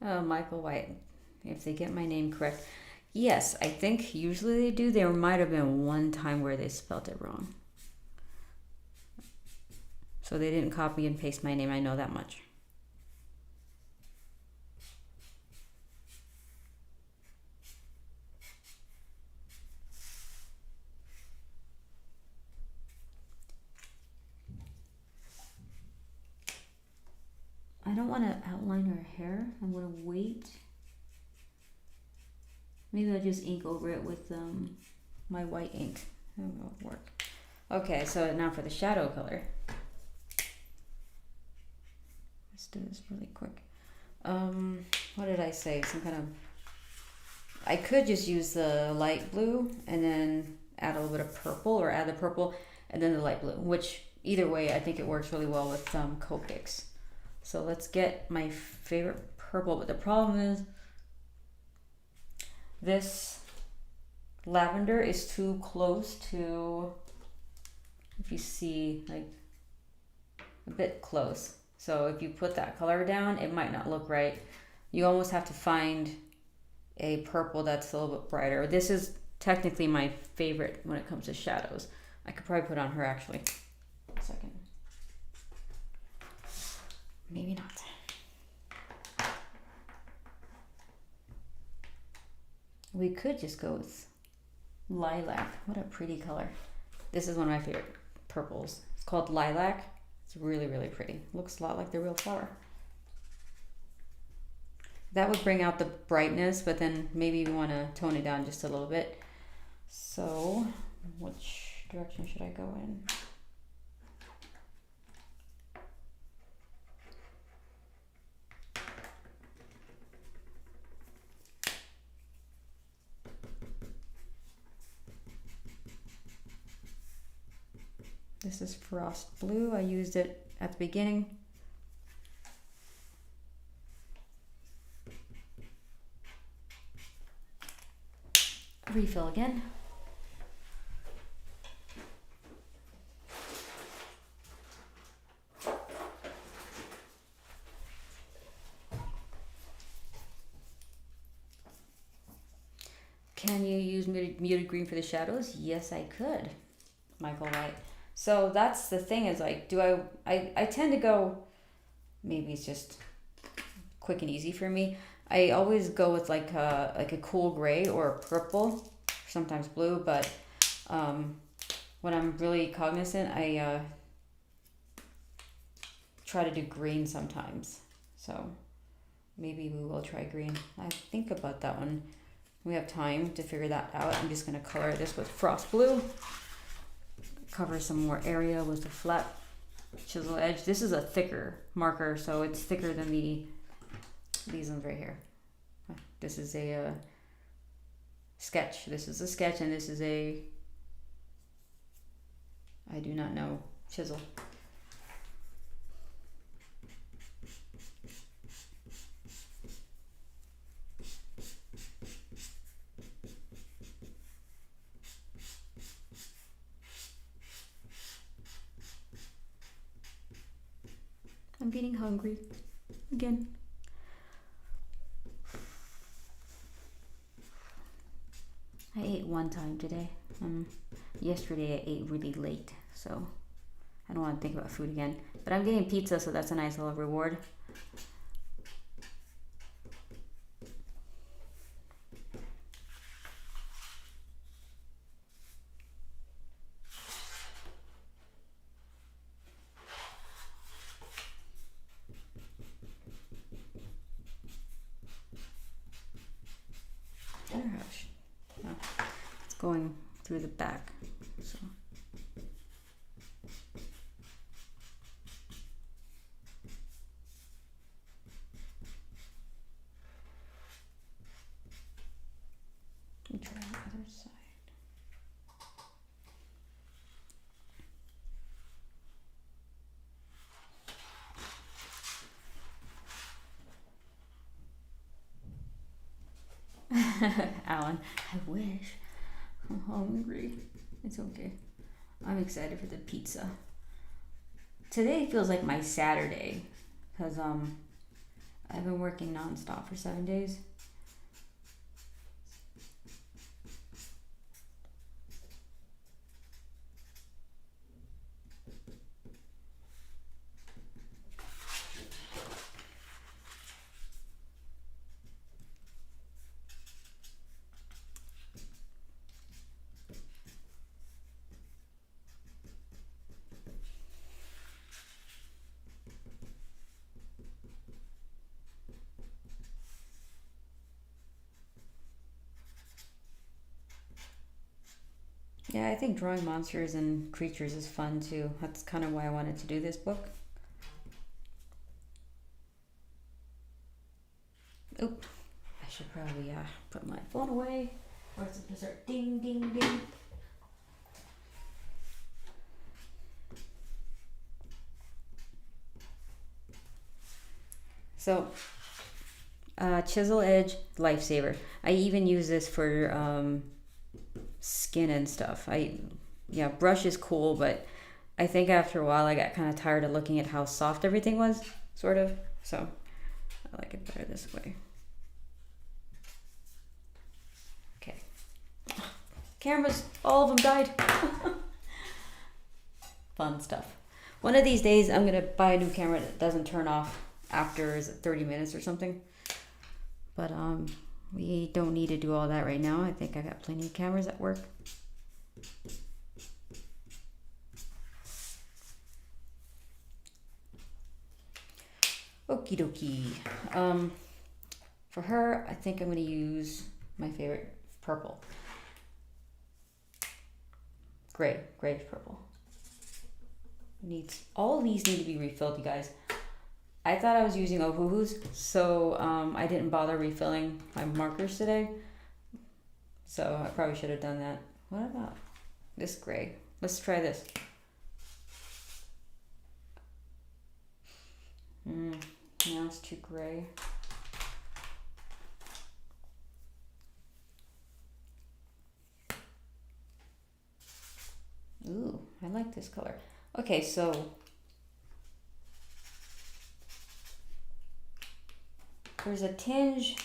Speaker 1: Michael White, if they get my name correct. Yes, I think usually they do. There might have been one time where they spelled it wrong. So they didn't copy and paste my name, I know that much. I don't want to outline her hair. I'm going to wait. Maybe I'll just ink over it with my white ink. That will work. Okay, so now for the shadow color. Let's do this really quick. What did I say? Some kind of... I could just use the light blue and then add a little bit of purple, or add the purple and then the light blue, which either way I think it works really well with Copics. So let's get my favorite purple, but the problem is this lavender is too close to, if you see, like a bit close. So if you put that color down, it might not look right. You almost have to find a purple that's a little bit brighter. This is technically my favorite when it comes to shadows. I could probably put on her actually. 1 second. Maybe not. We could just go with lilac. What a pretty color. This is one of my favorite purples. It's called lilac. It's really, really pretty. Looks a lot like the real flower. That would bring out the brightness, but then maybe we want to tone it down just a little bit. So, which direction should I go in? This is Frost Blue. I used it at the beginning. Refill again. Can you use muted green for the shadows? Yes, I could, Michael White. So that's the thing, is like, I tend to go, maybe it's just quick and easy for me. I always go with like a cool gray or a purple, sometimes blue, but when I'm really cognizant, I try to do green sometimes. So maybe we will try green. I think about that one. We have time to figure that out. I'm just gonna color this with Frost Blue. Cover some more area with the flat chisel edge. This is a thicker marker, so it's thicker than these ones right here. This is a sketch. This is a sketch, and this is a, I do not know, chisel. I'm getting hungry again. I ate one time today. Yesterday I ate really late, so I don't want to think about food again. But I'm getting pizza, so that's a nice little reward. It's going through the back, so. Let me try the other side. Alan, I wish. I'm hungry. It's okay. I'm excited for the pizza. Today feels like my Saturday, because I've been working nonstop for 7 days. Yeah, I think drawing monsters and creatures is fun too. That's kind of why I wanted to do this book. Oop, I should probably put my phone away or it's gonna start ding, ding, ding. So, chisel edge lifesaver. I even use this for skin and stuff. Yeah, brush is cool, but I think after a while I got kind of tired of looking at how soft everything was, sort of. So I like it better this way. Okay. Cameras, all of them died. Fun stuff. One of these days I'm gonna buy a new camera that doesn't turn off after, is it 30 minutes or something? But we don't need to do all that right now. I think I got plenty of cameras at work. Okie dokie. For her, I think I'm going to use my favorite purple. Grayish purple. All these need to be refilled, you guys. I thought I was using Ohuhus, so I didn't bother refilling my markers today. So I probably should have done that. What about this gray? Let's try this. Now it's too gray. Ooh, I like this color. Okay, so there's a tinge.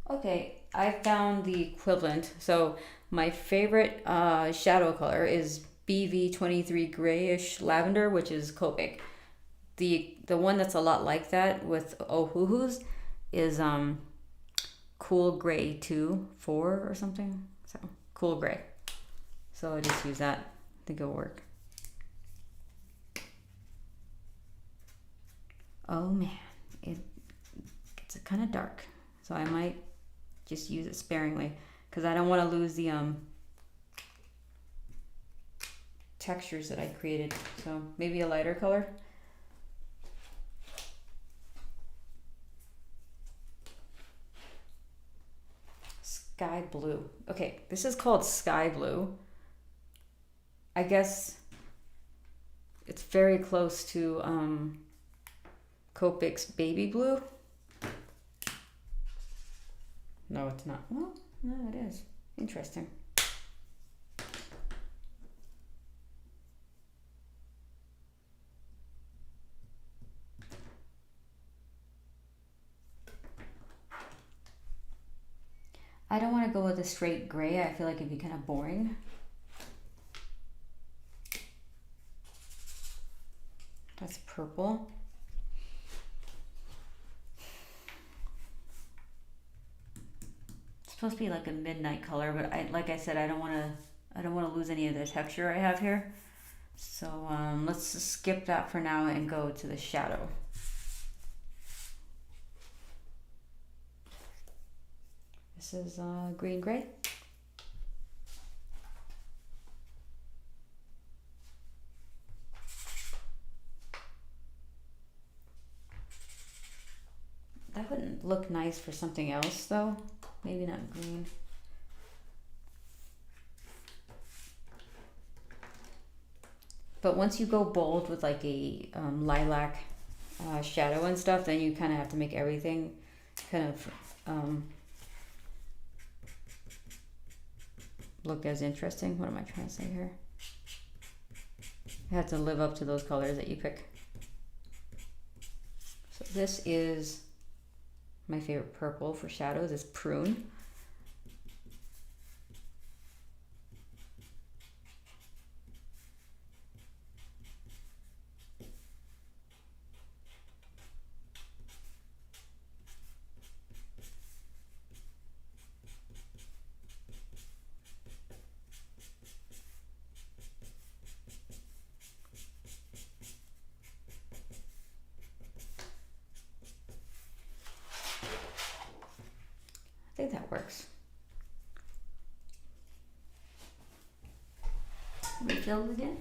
Speaker 1: Okay, I found the equivalent. So my favorite shadow color is BV23 grayish lavender, which is Copic. The one that's a lot like that with Ohuhus is Cool Gray 2, 4 or something. So Cool Gray. So I just use that. I think it'll work. Oh man, it gets kind of dark, so I might just use it sparingly because I don't want to lose the textures that I created. So maybe a lighter color. Sky blue. Okay, this is called sky blue. I guess it's very close to Copic's baby blue. No, it's not. Well, no, it is. Interesting. I don't want to go with a straight gray. I feel like it'd be kind of boring. That's purple. It's supposed to be like a midnight color, but like I said, I don't want to lose any of the texture I have here. So let's just skip that for now and go to the shadow. This is green gray. That wouldn't look nice for something else though. Maybe not green. But once you go bold with like a lilac shadow and stuff, then you kind of have to make everything kind of look as interesting. What am I trying to say here? You have to live up to those colors that you pick. So this is my favorite purple for shadows, is Prune. I think that works. Refill again.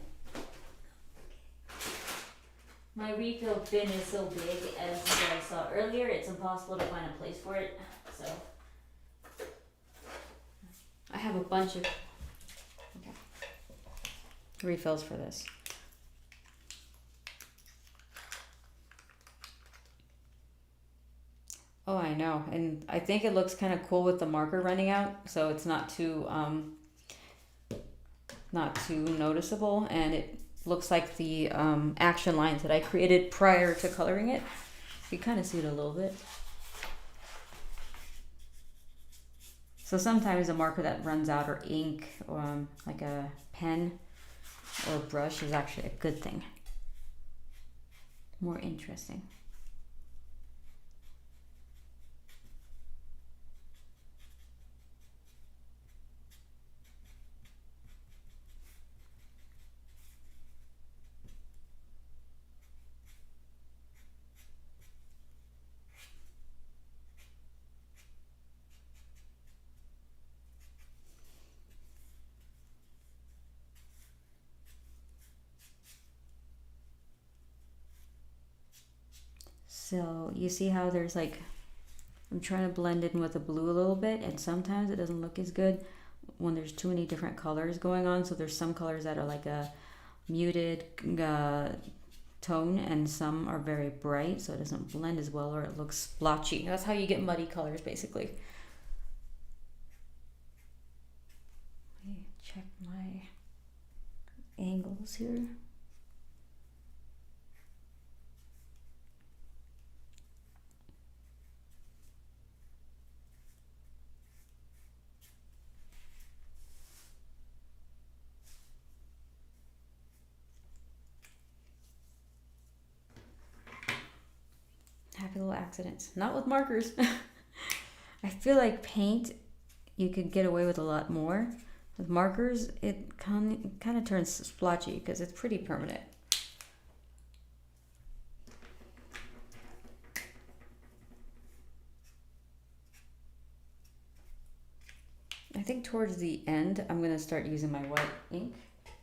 Speaker 1: My refill bin is so big, as you guys saw earlier, it's impossible to find a place for it. So I have a bunch of refills for this. Oh, I know, and I think it looks kind of cool with the marker running out, so it's not too noticeable, and it looks like the action lines that I created prior to coloring it. You kind of see it a little bit. So sometimes a marker that runs out, or ink, or like a pen or brush, is actually a good thing. More interesting. So you see how there's like, I'm trying to blend in with the blue a little bit, and sometimes it doesn't look as good when there's too many different colors going on. So there's some colors that are like a muted tone, and some are very bright, so it doesn't blend as well, or it looks splotchy. That's how you get muddy colors, basically. Let me check my angles here. Happy little accidents. Not with markers. I feel like paint, you could get away with a lot more. With markers, it kind of turns splotchy because it's pretty permanent. I think towards the end, I'm going to start using my white ink.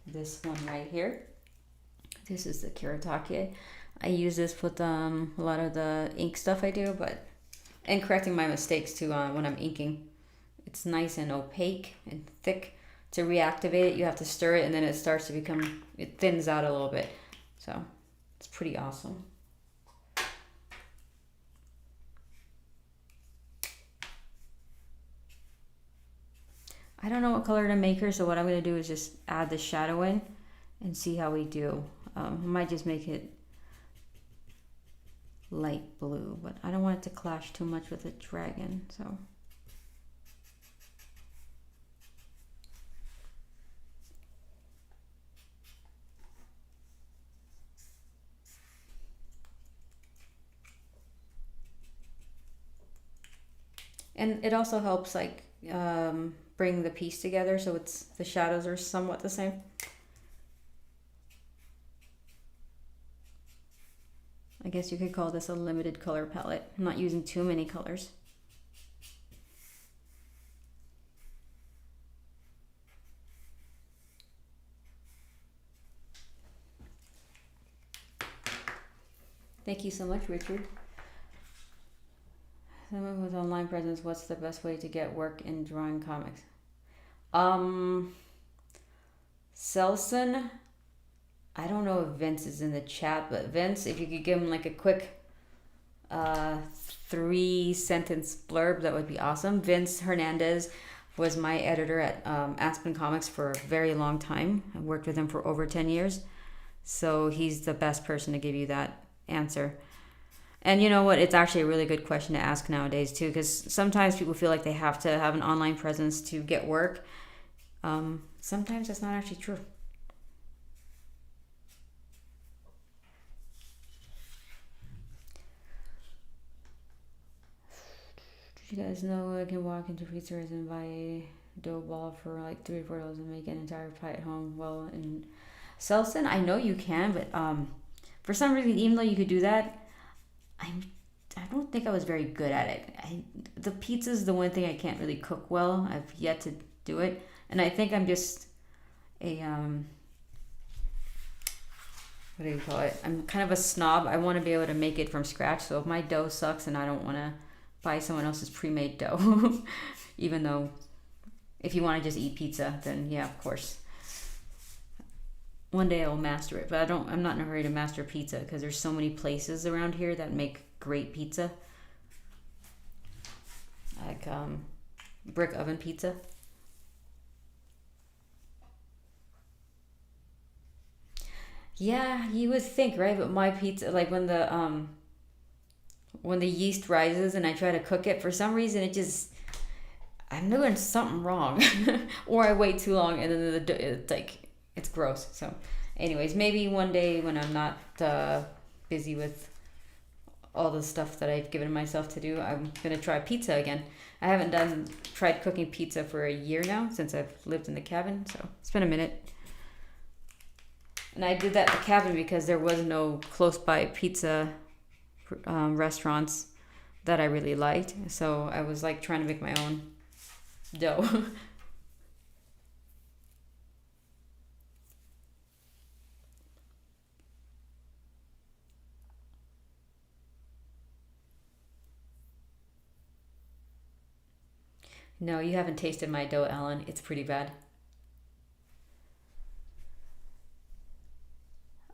Speaker 1: This one right here. This is the Kiritake. I use this with a lot of the ink stuff I do, and correcting my mistakes too when I'm inking. It's nice and opaque and thick. To reactivate it, you have to stir it, and then it starts to become, it thins out a little bit. So it's pretty awesome. I don't know what color to make her, so what I'm going to do is just add the shadow in and see how we do. I might just make it light blue, but I don't want it to clash too much with the dragon, so. And it also helps like bring the piece together, so it's, the shadows are somewhat the same. I guess you could call this a limited color palette. I'm not using too many colors. Thank you so much, Richard. Someone with online presence, what's the best way to get work in drawing comics? Selson, I don't know if Vince is in the chat, but Vince, if you could give him like a quick 3-sentence blurb, that would be awesome. Vince Hernandez was my editor at Aspen Comics for a very long time. I worked with him for over 10 years. So he's the best person to give you that answer. And you know what? It's actually a really good question to ask nowadays too, because sometimes people feel like they have to have an online presence to get work. Sometimes that's not actually true. Did you guys know I can walk into pizzerias and buy a dough ball for like $3 or $4 and make an entire pie at home? Well, in Selson, I know you can, but for some reason, even though you could do that, I don't think I was very good at it. The pizza's the one thing I can't really cook well. I've yet to do it, and I think I'm just a what do you call it? I'm kind of a snob. I want to be able to make it from scratch. So if my dough sucks, and I don't want to buy someone else's pre-made dough, even though if you want to just eat pizza, then yeah, of course. One day I'll master it, but I'm not in a hurry to master pizza because there's so many places around here that make great pizza. Like brick oven pizza. Yeah, you would think, right? But my pizza, like when the yeast rises and I try to cook it, for some reason I'm doing something wrong, or I wait too long and then it's gross. So, anyways, maybe one day when I'm not busy with all the stuff that I've given myself to do, I'm gonna try pizza again. I haven't tried cooking pizza for a year now since I've lived in the cabin, so it's been a minute. And I did that in the cabin because there was no close by pizza restaurants that I really liked. So I was like trying to make my own dough. No, you haven't tasted my dough, Ellen. It's pretty bad.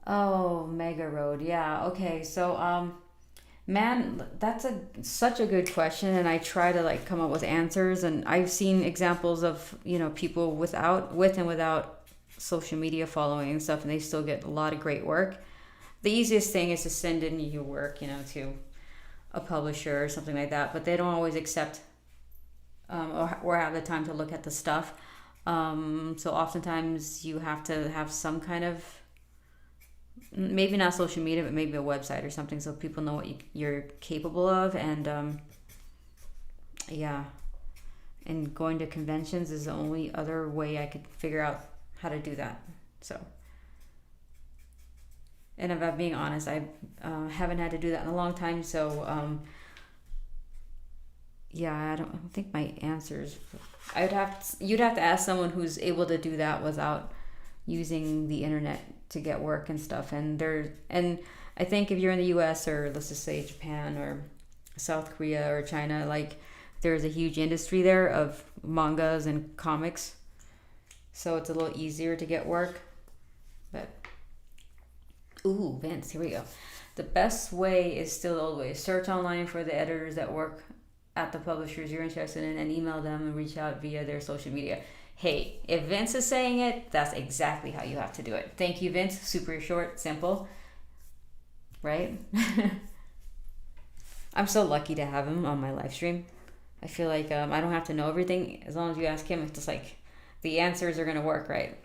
Speaker 1: Oh, Mega Road. Yeah. Okay. So, man, that's such a good question, and I try to like come up with answers. And I've seen examples of people with and without social media following and stuff, and they still get a lot of great work. The easiest thing is to send in your work, to a publisher or something like that, but they don't always accept or have the time to look at the stuff. So oftentimes you have to have some kind of, maybe not social media, but maybe a website or something so people know what you're capable of. And yeah, and going to conventions is the only other way I could figure out how to do that. So, and if I'm being honest, I haven't had to do that in a long time. So yeah, I don't think my answers. You'd have to ask someone who's able to do that without using the internet to get work and stuff. And I think if you're in the U.S. or let's just say Japan or South Korea or China, like there's a huge industry there of mangas and comics, so it's a little easier to get work. But ooh, Vince, here we go. The best way is still the old way. Search online for the editors that work at the publishers you're interested in and email them and reach out via their social media. Hey, if Vince is saying it, that's exactly how you have to do it. Thank you, Vince. Super short, simple, right? I'm so lucky to have him on my live stream. I feel like I don't have to know everything. As long as you ask him, it's just like the answers are going to work, right?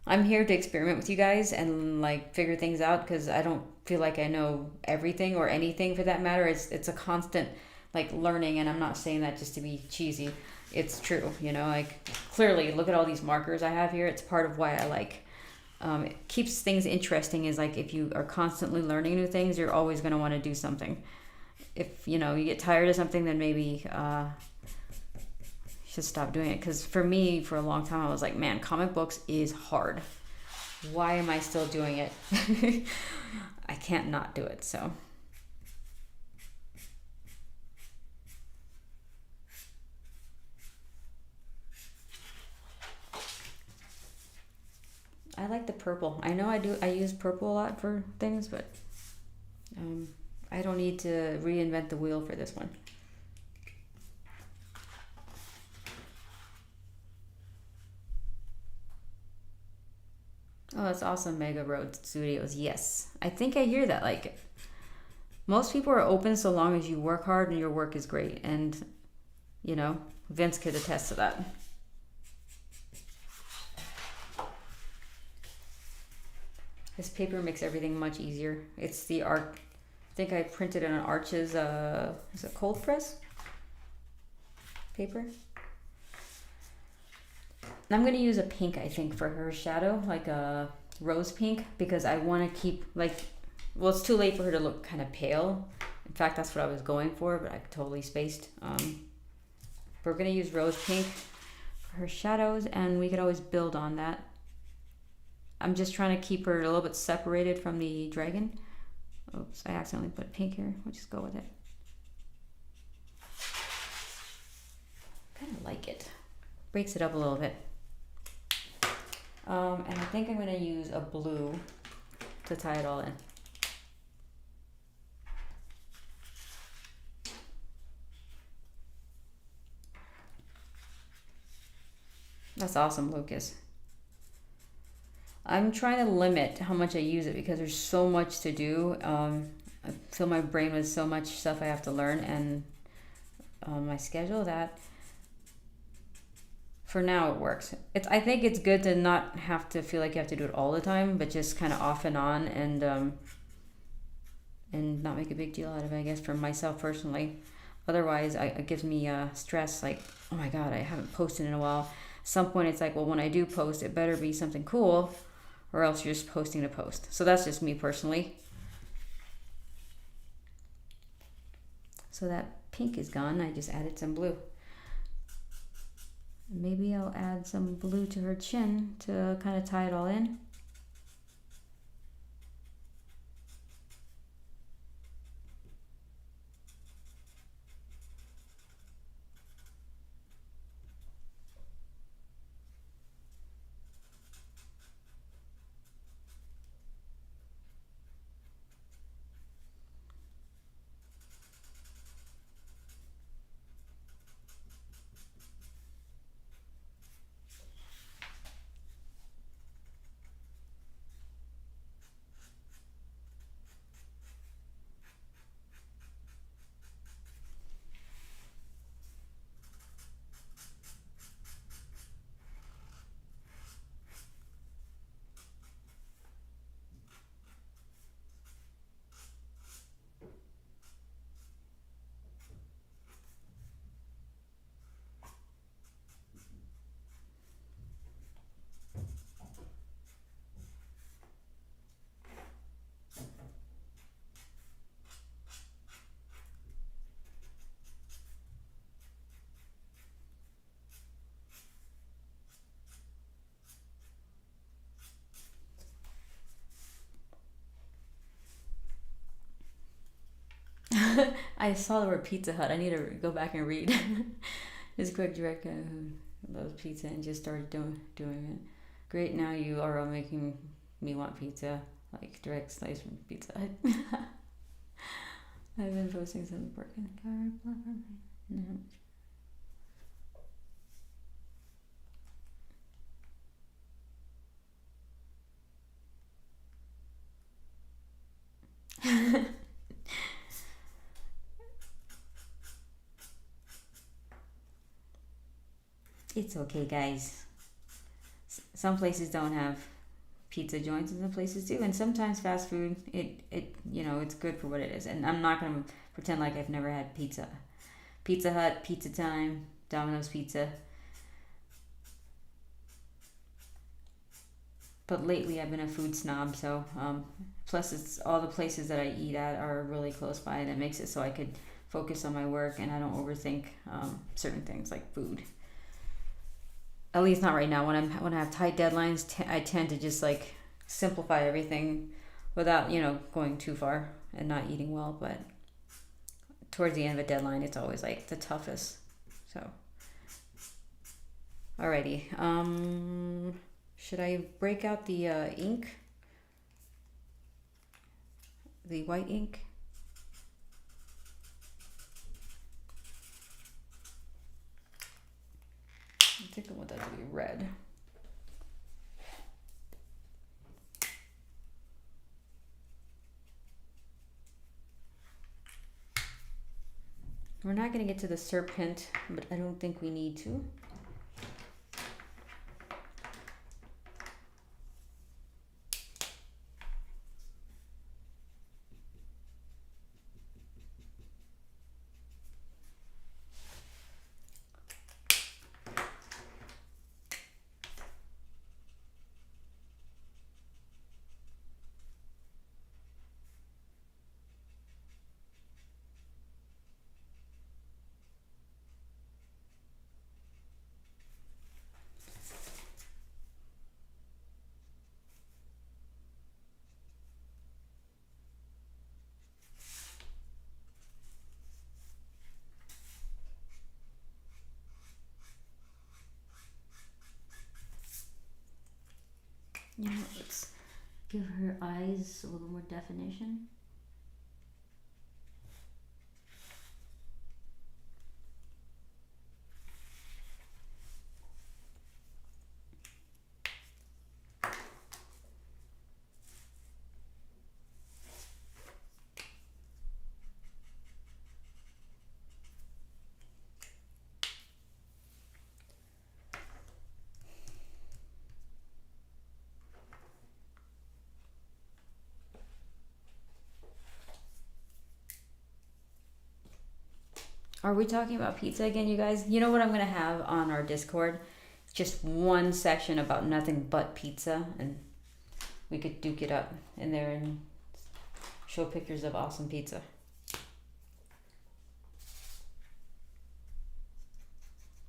Speaker 1: I'm here to experiment with you guys and like figure things out because I don't feel like I know everything or anything for that matter. It's a constant like learning, and I'm not saying that just to be cheesy. It's true, like clearly look at all these markers I have here. It's part of why I like it keeps things interesting is like if you are constantly learning new things, you're always going to want to do something. If you get tired of something, then maybe should stop doing it. Because for me, for a long time, I was like, man, comic books is hard. Why am I still doing it? I can't not do it. So I like the purple. I know I use purple a lot for things, but I don't need to reinvent the wheel for this one. Oh, that's awesome, Mega Road Studios. Yes. I think I hear that. Like, Most people are open so long as you work hard and your work is great. And, you know, Vince could attest to that. This paper makes everything much easier. It's the art. I think I printed it on Arch's, is it cold press paper? And I'm going to use a pink, I think, for her shadow, like a rose pink, because I want to keep, like, well, it's too late for her to look kind of pale. In fact, that's what I was going for, but I totally spaced. We're going to use rose pink for her shadows, and we could always build on that. I'm just trying to keep her a little bit separated from the dragon. Oops, I accidentally put pink here. We'll just go with it. Kind of like it. Breaks it up a little bit. And I think I'm going to use a blue to tie it all in. That's awesome, Lucas. I'm trying to limit how much I use it because there's so much to do. I fill my brain with so much stuff I have to learn, and my schedule that for now it works. I think it's good to not have to feel like you have to do it all the time, but just kind of off and on, and not make a big deal out of it, I guess, for myself personally. Otherwise, it gives me stress, like, oh my God, I haven't posted in a while. At some point, it's like, well, when I do post, it better be something cool, or else you're just posting to post. So that's just me personally. So that pink is gone. I just added some blue. Maybe I'll add some blue to her chin to kind of tie it all in. I saw the word Pizza Hut. I need to go back and read. This quick direct guy who loves pizza and just started doing it. Great, now you are making me want pizza, like direct slice from Pizza Hut. I've been posting some work in the car. No. It's okay, guys. Some places don't have pizza joints, and some places do. And sometimes fast food, it's good for what it is. And I'm not gonna pretend like I've never had pizza. Pizza Hut, Pizza Time, Domino's Pizza. But lately I've been a food snob, so plus it's all the places that I eat at are really close by, and it makes it so I could focus on my work and I don't overthink certain things like food. At least not right now. When I have tight deadlines, I tend to just like simplify everything without going too far and not eating well. But towards the end of a deadline, it's always like the toughest. So, alrighty. Should I break out the ink? The white ink? I think I want that to be red. We're not going to get to the serpent, but I don't think we need to. You know, let's give her eyes a little more definition. Are we talking about pizza again, you guys? You know what I'm going to have on our Discord? Just one section about nothing but pizza, and we could duke it up in there and show pictures of awesome pizza.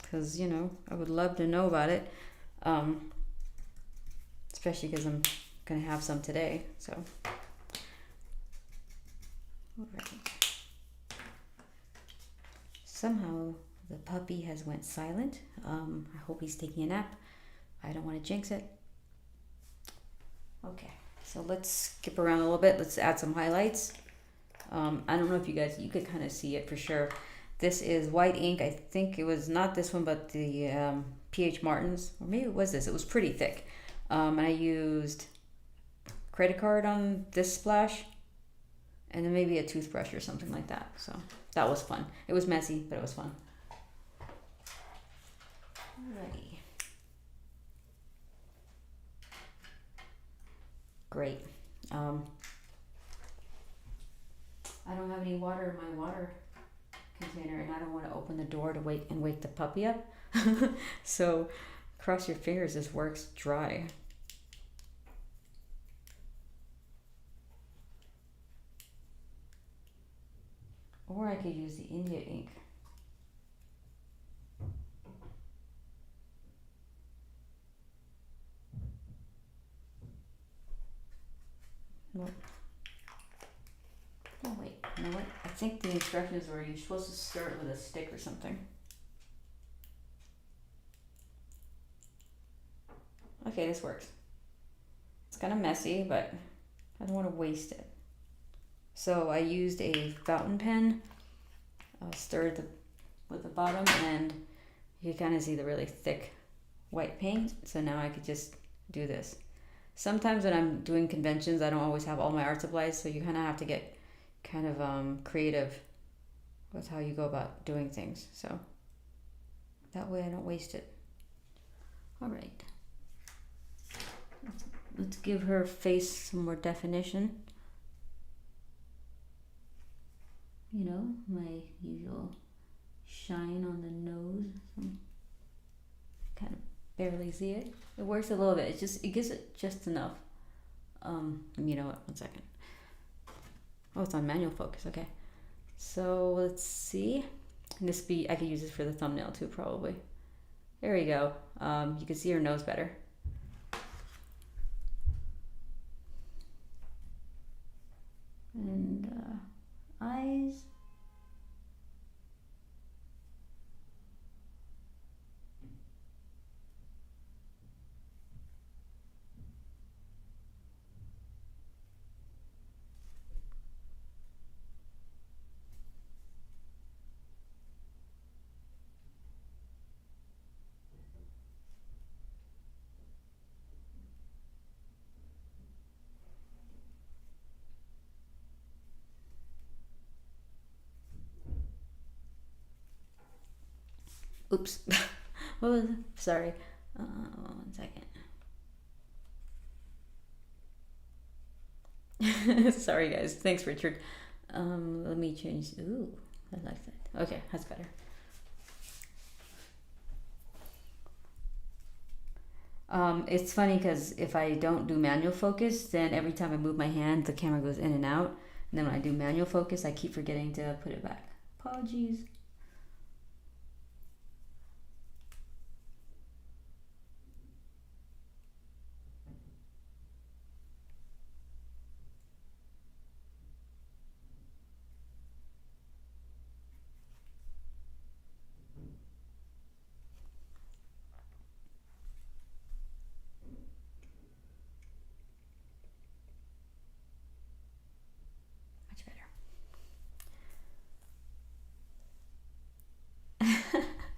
Speaker 1: Because, you know, I would love to know about it. Especially because I'm going to have some today, so. All right. Somehow the puppy has went silent. I hope he's taking a nap. I don't want to jinx it. Okay, so let's skip around a little bit. Let's add some highlights. I don't know if you could kind of see it for sure. This is white ink. I think it was not this one, but the PH Martin's, or maybe it was this. It was pretty thick. And I used credit card on this splash, and then maybe a toothbrush or something like that. So that was fun. It was messy, but it was fun. Alrighty. Great. I don't have any water in my water container, and I don't want to open the door to wake the puppy up. So cross your fingers this works dry. Or I could use the India ink. Nope. Oh wait, you know what? I think the instructions were you're supposed to start with a stick or something. Okay, this works. It's kind of messy, but I don't want to waste it. So I used a fountain pen, stirred with the bottom, and you can kind of see the really thick white paint. So now I could just do this. Sometimes when I'm doing conventions, I don't always have all my art supplies, so you kind of have to get kind of creative with how you go about doing things. So that way I don't waste it. All right. Let's give her face some more definition. You know, my usual shine on the nose. Kind of barely see it. It works a little bit. It gives it just enough. You know what? 1 second. Oh, it's on manual focus. Okay. So let's see. I could use this for the thumbnail too, probably. There we go. You can see her nose better. And eyes. Oops. What was it? Sorry. 1 second. Sorry guys. Thanks, Richard. Let me change. Ooh, I like that. Okay, that's better. It's funny because if I don't do manual focus, then every time I move my hand, the camera goes in and out. And then when I do manual focus, I keep forgetting to put it back. Apologies.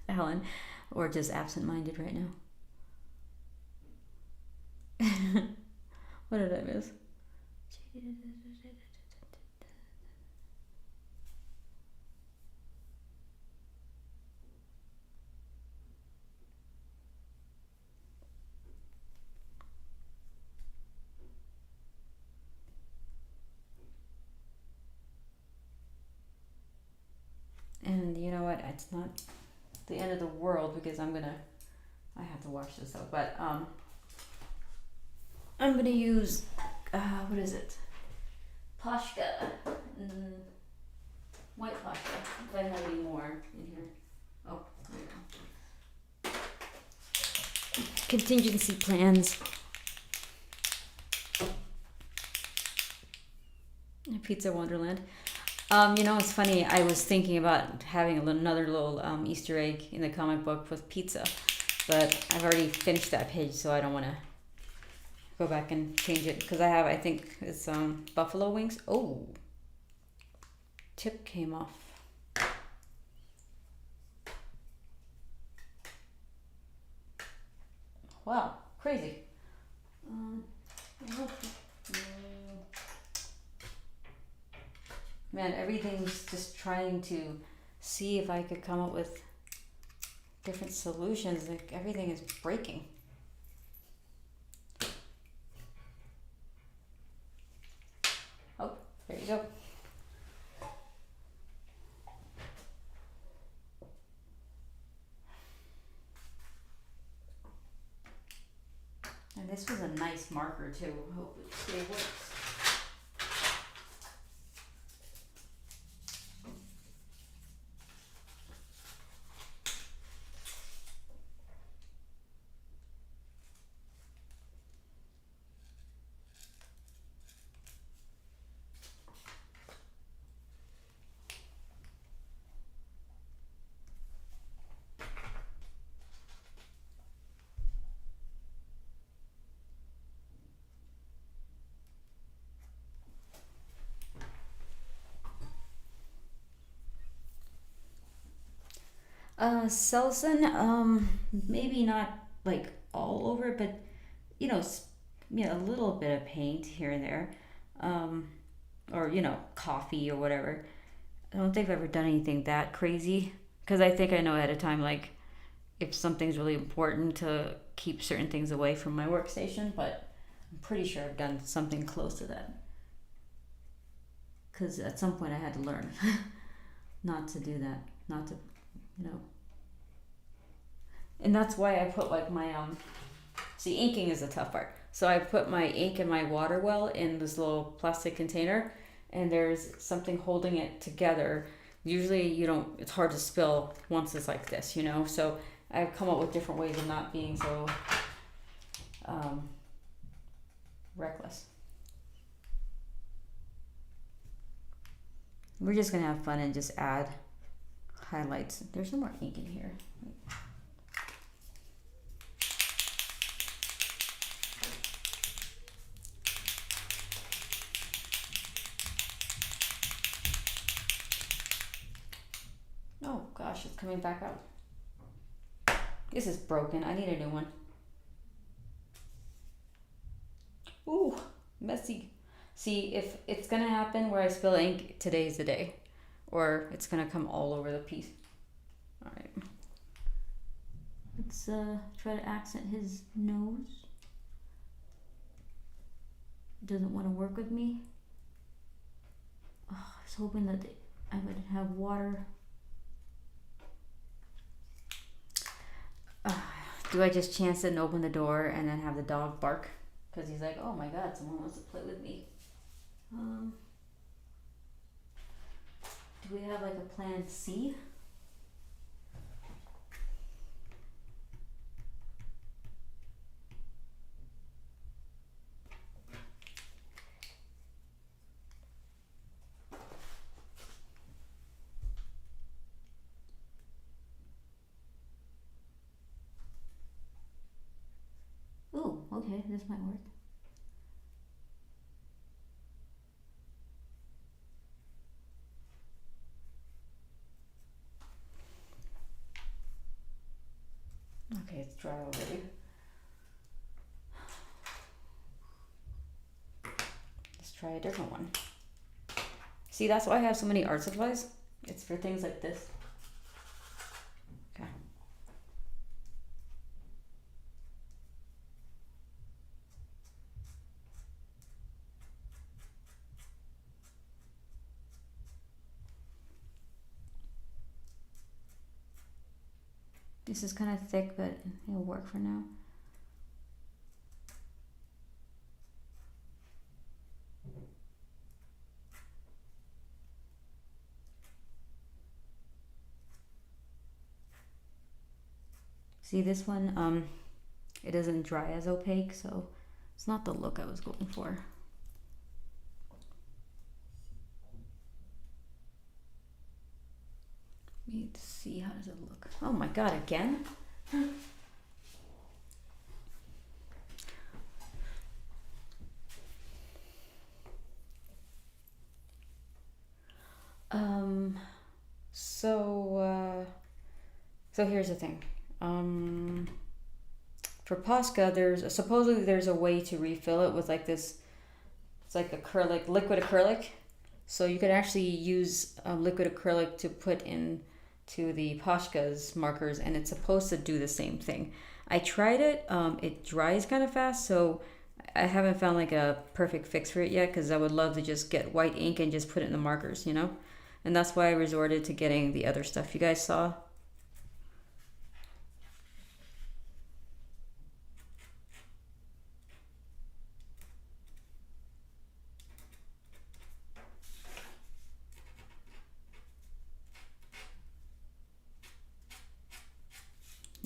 Speaker 1: Helen, or just absent-minded right now. What did I miss? And you know what? It's not the end of the world because I have to wash this out, but I'm gonna use what is it? Pashka, white Pashka. If I have any more in here. Oh, there we go. Contingency plans. Pizza Wonderland. You know, it's funny, I was thinking about having another little Easter egg in the comic book with pizza, but I've already finished that page, so I don't want to go back and change it, because I think it's buffalo wings. Oh, tip came off. Wow, crazy. Man, everything's just trying to see if I could come up with different solutions. Like, everything is breaking. Oh, there you go. And this was a nice marker too. Hope it works. Selsun, maybe not like all over, but you know, a little bit of paint here and there, or coffee or whatever. I don't think I've ever done anything that crazy, because I think I know ahead of time, like, if something's really important, to keep certain things away from my workstation, but I'm pretty sure I've done something close to that, because at some point I had to learn not to do that, not to, and that's why I put like my see, inking is the tough part, so I put my ink and my water well in this little plastic container, and there's something holding it together. Usually it's hard to spill once it's like this, so I've come up with different ways of not being so reckless. We're just gonna have fun and just add highlights. There's no more ink in here. Oh gosh, it's coming back out. This is broken. I need a new one. Ooh, messy. See, if it's gonna happen where I spill ink, today's the day. Or it's gonna come all over the piece. Alright. Let's try to accent his nose. Doesn't want to work with me. Oh, I was hoping that I would have water. Do I just chance it and open the door and then have the dog bark? Because he's like, oh my god, someone wants to play with me. Do we have like a plan C? Oh, okay, this might work. Okay, it's dry already. Let's try a different one. See, that's why I have so many art supplies. It's for things like this. Okay. This is kind of thick, but it'll work for now. See, this one, it doesn't dry as opaque, so it's not the look I was going for. Let's see, how does it look? Oh my god, again? So here's the thing. For Posca, supposedly there's a way to refill it with like this, it's like acrylic, liquid acrylic. So you could actually use liquid acrylic to put in to the Posca's markers, and it's supposed to do the same thing. I tried it, it dries kind of fast, so I haven't found like a perfect fix for it yet, because I would love to just get white ink and just put it in the markers, you know? And that's why I resorted to getting the other stuff you guys saw.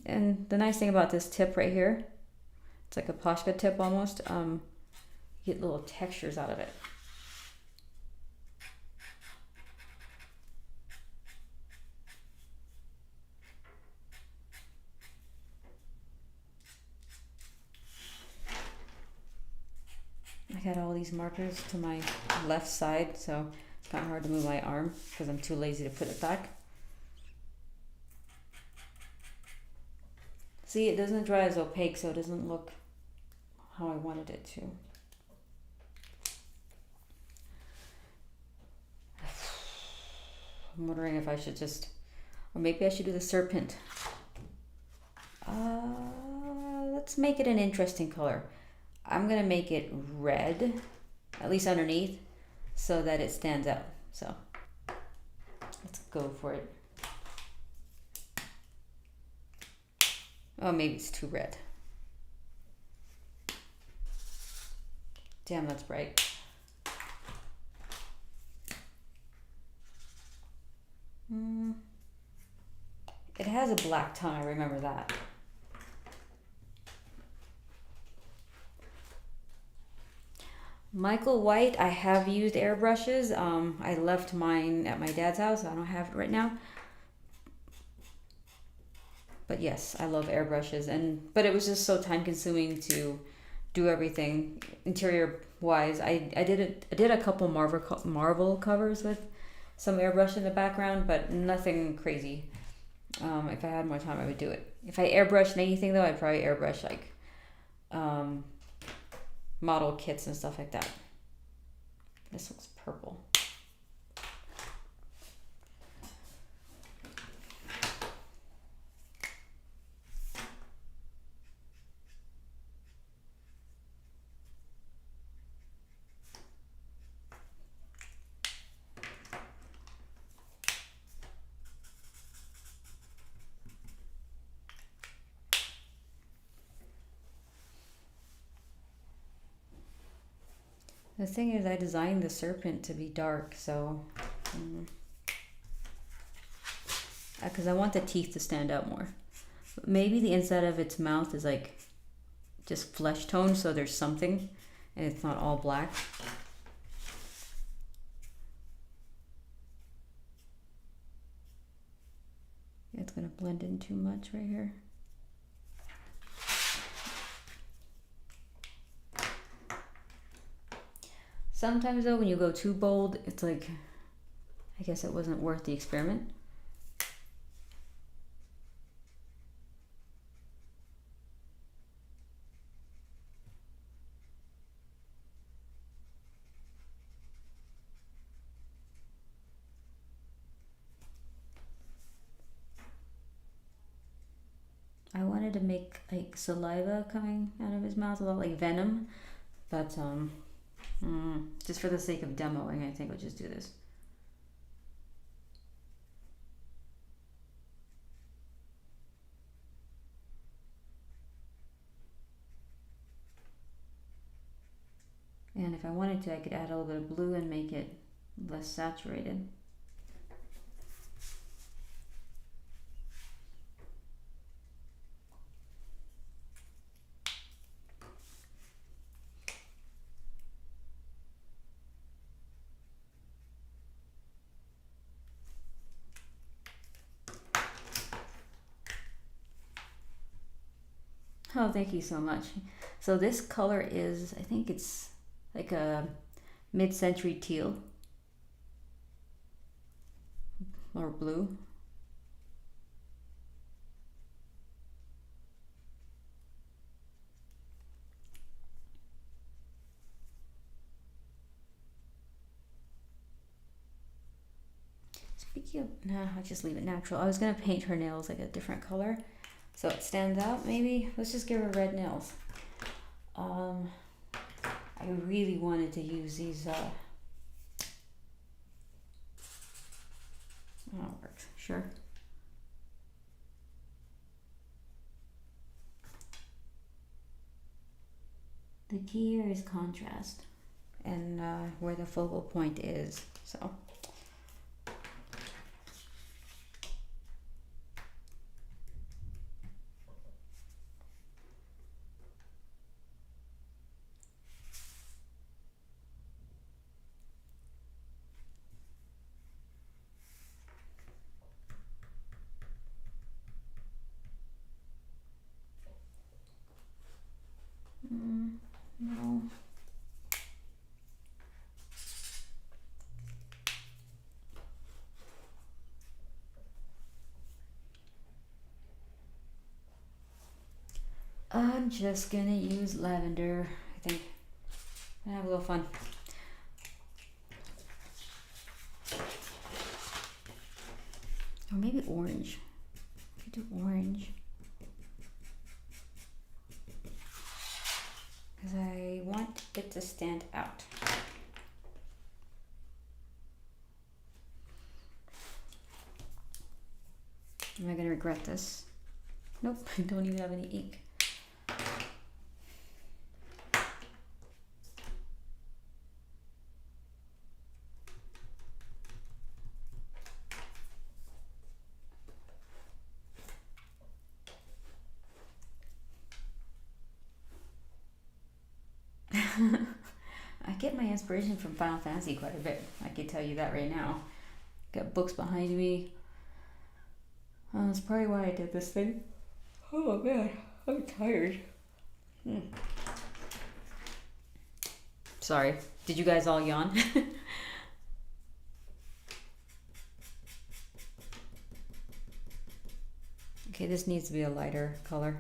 Speaker 1: And the nice thing about this tip right here, it's like a Posca tip almost, you get little textures out of it. I got all these markers to my left side, so it's kind of hard to move my arm because I'm too lazy to put it back. See, it doesn't dry as opaque, so it doesn't look how I wanted it to. I'm wondering if I should just, or maybe I should do the serpent. Let's make it an interesting color. I'm gonna make it red, at least underneath, so that it stands out. So let's go for it. Oh, maybe it's too red. Damn, that's bright. It has a black tongue, I remember that. Michael White, I have used airbrushes. I left mine at my dad's house. I don't have it right now. But yes, I love airbrushes, but it was just so time consuming to do everything interior wise. I did a couple Marvel covers with some airbrush in the background, but nothing crazy. If I had more time, I would do it. If I airbrushed anything though, I'd probably airbrush like model kits and stuff like that. This looks purple. The thing is, I designed the serpent to be dark, so because I want the teeth to stand out more. But maybe the inside of its mouth is like just flesh tone, so there's something, and it's not all black. It's gonna blend in too much right here. Sometimes though, when you go too bold, it's like, I guess it wasn't worth the experiment. I wanted to make like saliva coming out of his mouth, a lot like venom, but just for the sake of demoing, I think we'll just do this. And if I wanted to, I could add a little bit of blue and make it less saturated. Oh, thank you so much. So this color is, I think it's like a mid-century teal or blue. Speaking of, nah, I'll just leave it natural. I was gonna paint her nails like a different color, so it stands out maybe. Let's just give her red nails. I really wanted to use these, oh, it works, sure. The key here is contrast and where the focal point is, so. No. I'm just gonna use lavender, I think. I have a little fun. Or maybe orange. I could do orange. Because I want it to stand out. Am I gonna regret this? Nope, I don't even have any ink. I get my inspiration from Final Fantasy quite a bit. I can tell you that right now. Got books behind me. That's probably why I did this thing. Oh man, I'm tired. Sorry, did you guys all yawn? Okay, this needs to be a lighter color.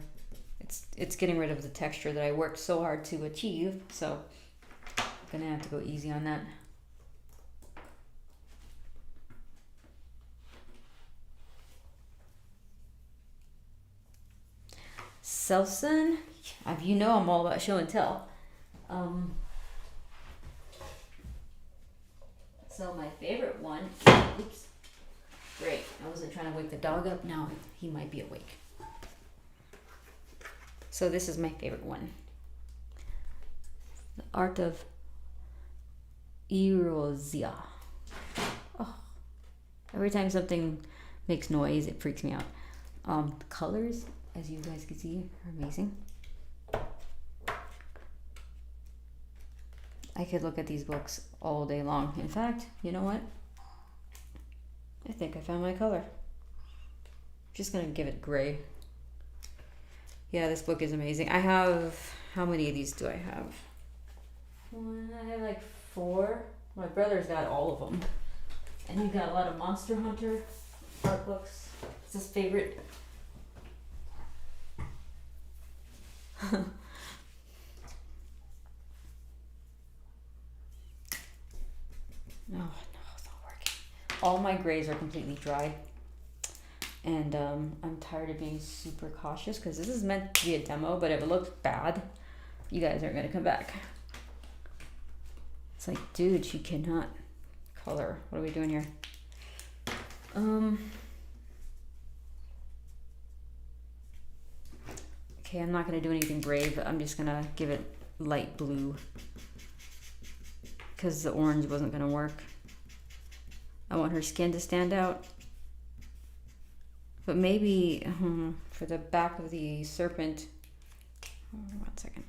Speaker 1: It's getting rid of the texture that I worked so hard to achieve, so I'm gonna have to go easy on that. Selsun, you know I'm all about show and tell. So my favorite one, oops, great, I wasn't trying to wake the dog up, now he might be awake. So this is my favorite one. The Art of Erosia. Oh, every time something makes noise, it freaks me out. The colors, as you guys can see, are amazing. I could look at these books all day long. In fact, you know what? I think I found my color. I'm just gonna give it gray. Yeah, this book is amazing. I have, how many of these do I have? I have like 4. My brother's got all of them. And he got a lot of Monster Hunter art books. It's his favorite. No, it's not working. All my grays are completely dry. And I'm tired of being super cautious because this is meant to be a demo, but if it looks bad, you guys aren't going to come back. It's like, dude, she cannot color. What are we doing here? Okay, I'm not going to do anything brave. I'm just going to give it light blue because the orange wasn't going to work. I want her skin to stand out. But maybe for the back of the serpent, 1 second.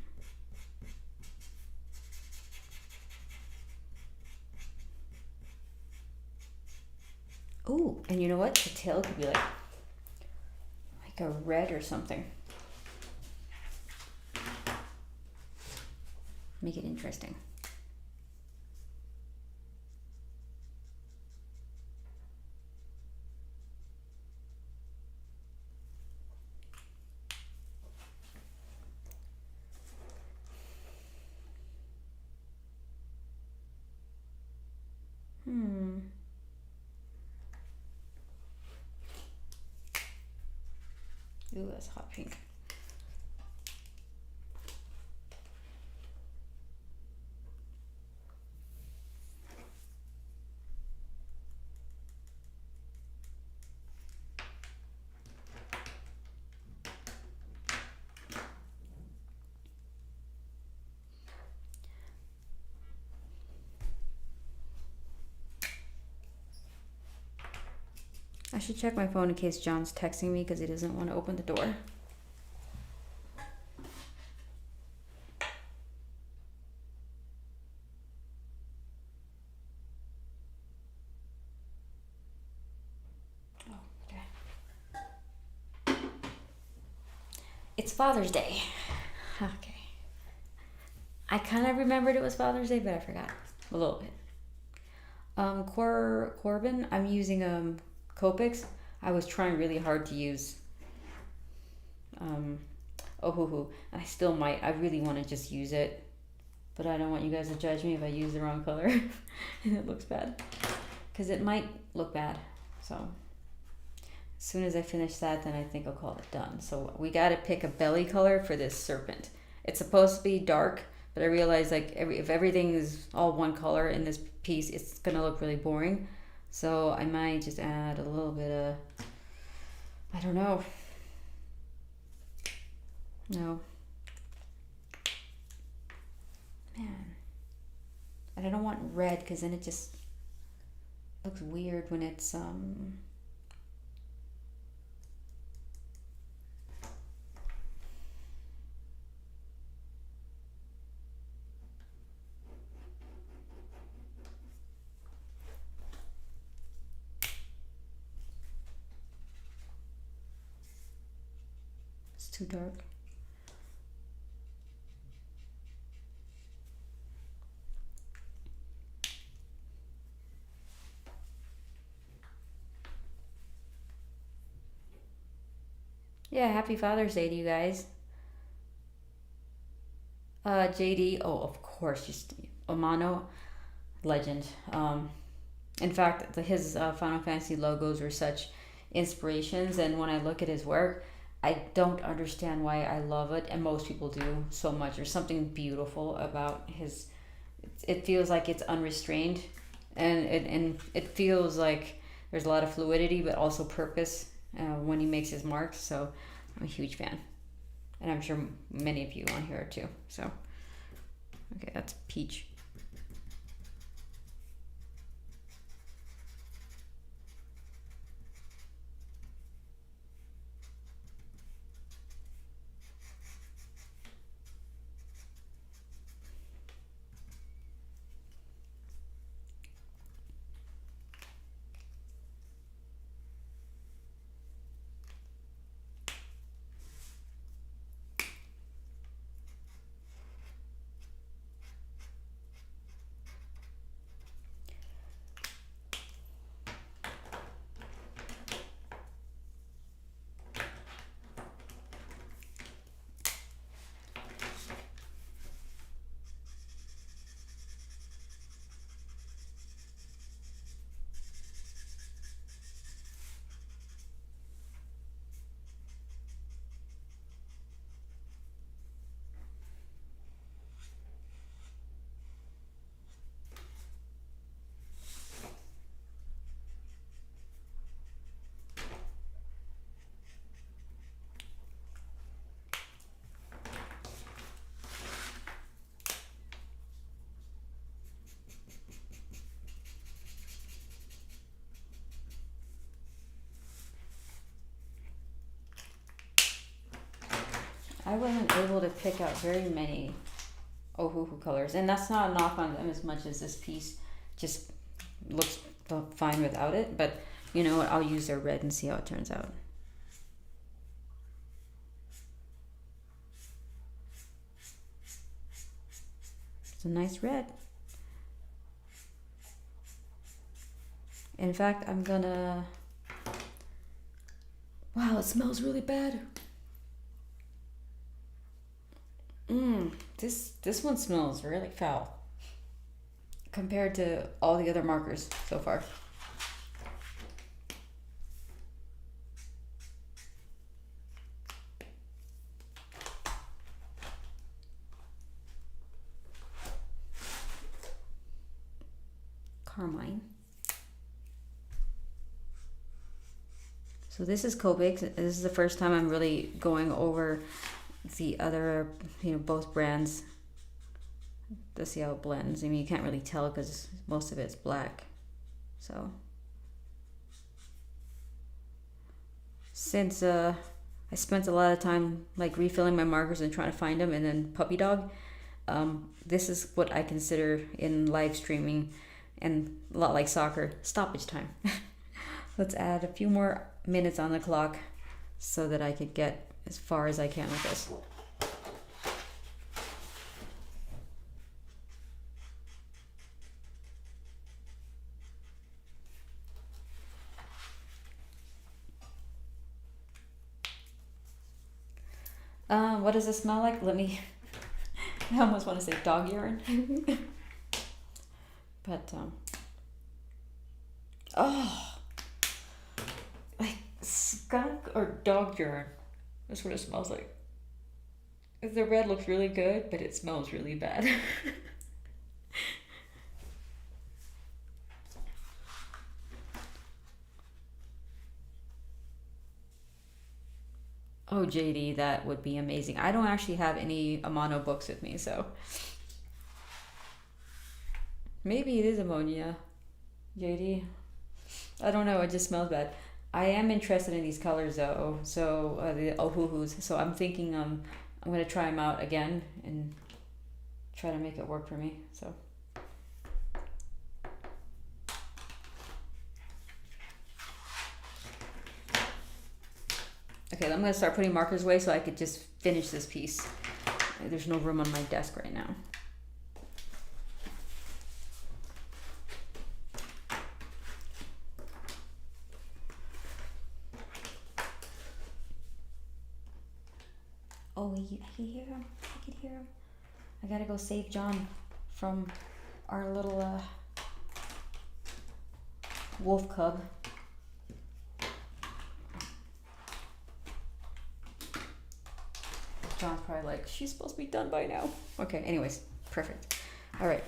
Speaker 1: Ooh, and you know what? The tail could be like a red or something. Make it interesting. Ooh, that's hot pink. I should check my phone in case John's texting me because he doesn't want to open the door. It's Father's Day. Okay. I kind of remembered it was Father's Day, but I forgot a little bit. Corbin, I'm using Copics. I was trying really hard to use Ohuhu. I still might. I really want to just use it, but I don't want you guys to judge me if I use the wrong color and it looks bad, because it might look bad. So as soon as I finish that, then I think I'll call it done. So we got to pick a belly color for this serpent. It's supposed to be dark, but I realized like if everything is all one color in this piece, it's gonna look really boring. So I might just add a little bit of, I don't know. No. Man. And I don't want red because then it just looks weird when it's too dark. Yeah, happy Father's Day to you guys. JD, oh, of course, just Omano, legend. In fact, his Final Fantasy logos were such inspirations, and when I look at his work, I don't understand why I love it, and most people do so much. There's something beautiful about his. It feels like it's unrestrained, and it feels like there's a lot of fluidity, but also purpose when he makes his marks. So I'm a huge fan, and I'm sure many of you on here are too. So okay, that's peach. I wasn't able to pick out very many Ohuhu colors, and that's not a knock on them as much as this piece just looks fine without it. But you know what? I'll use their red and see how it turns out. It's a nice red. In fact, I'm gonna... Wow, it smells really bad. This one smells really foul compared to all the other markers so far. Carmine. So this is Copic. This is the first time I'm really going over the other, both brands to see how it blends. I mean, you can't really tell because most of it's black. So since I spent a lot of time like refilling my markers and trying to find them, and then puppy dog, this is what I consider in live streaming, and a lot like soccer, stoppage time. Let's add a few more minutes on the clock so that I could get as far as I can with this. What does it smell like? Let me... I almost want to say dog urine. But, oh, like skunk or dog urine. That's what it smells like. The red looks really good, but it smells really bad. Oh, JD, that would be amazing. I don't actually have any Amano books with me, so maybe it is ammonia, JD. I don't know, it just smells bad. I am interested in these colors though, so the Ohuhus. So I'm thinking I'm gonna try them out again and try to make it work for me. So. Okay, I'm gonna start putting markers away so I could just finish this piece. There's no room on my desk right now. Oh, you hear him? I can hear him. I gotta go save John from our little wolf cub. John's probably like, she's supposed to be done by now. Okay, anyways, perfect. All right,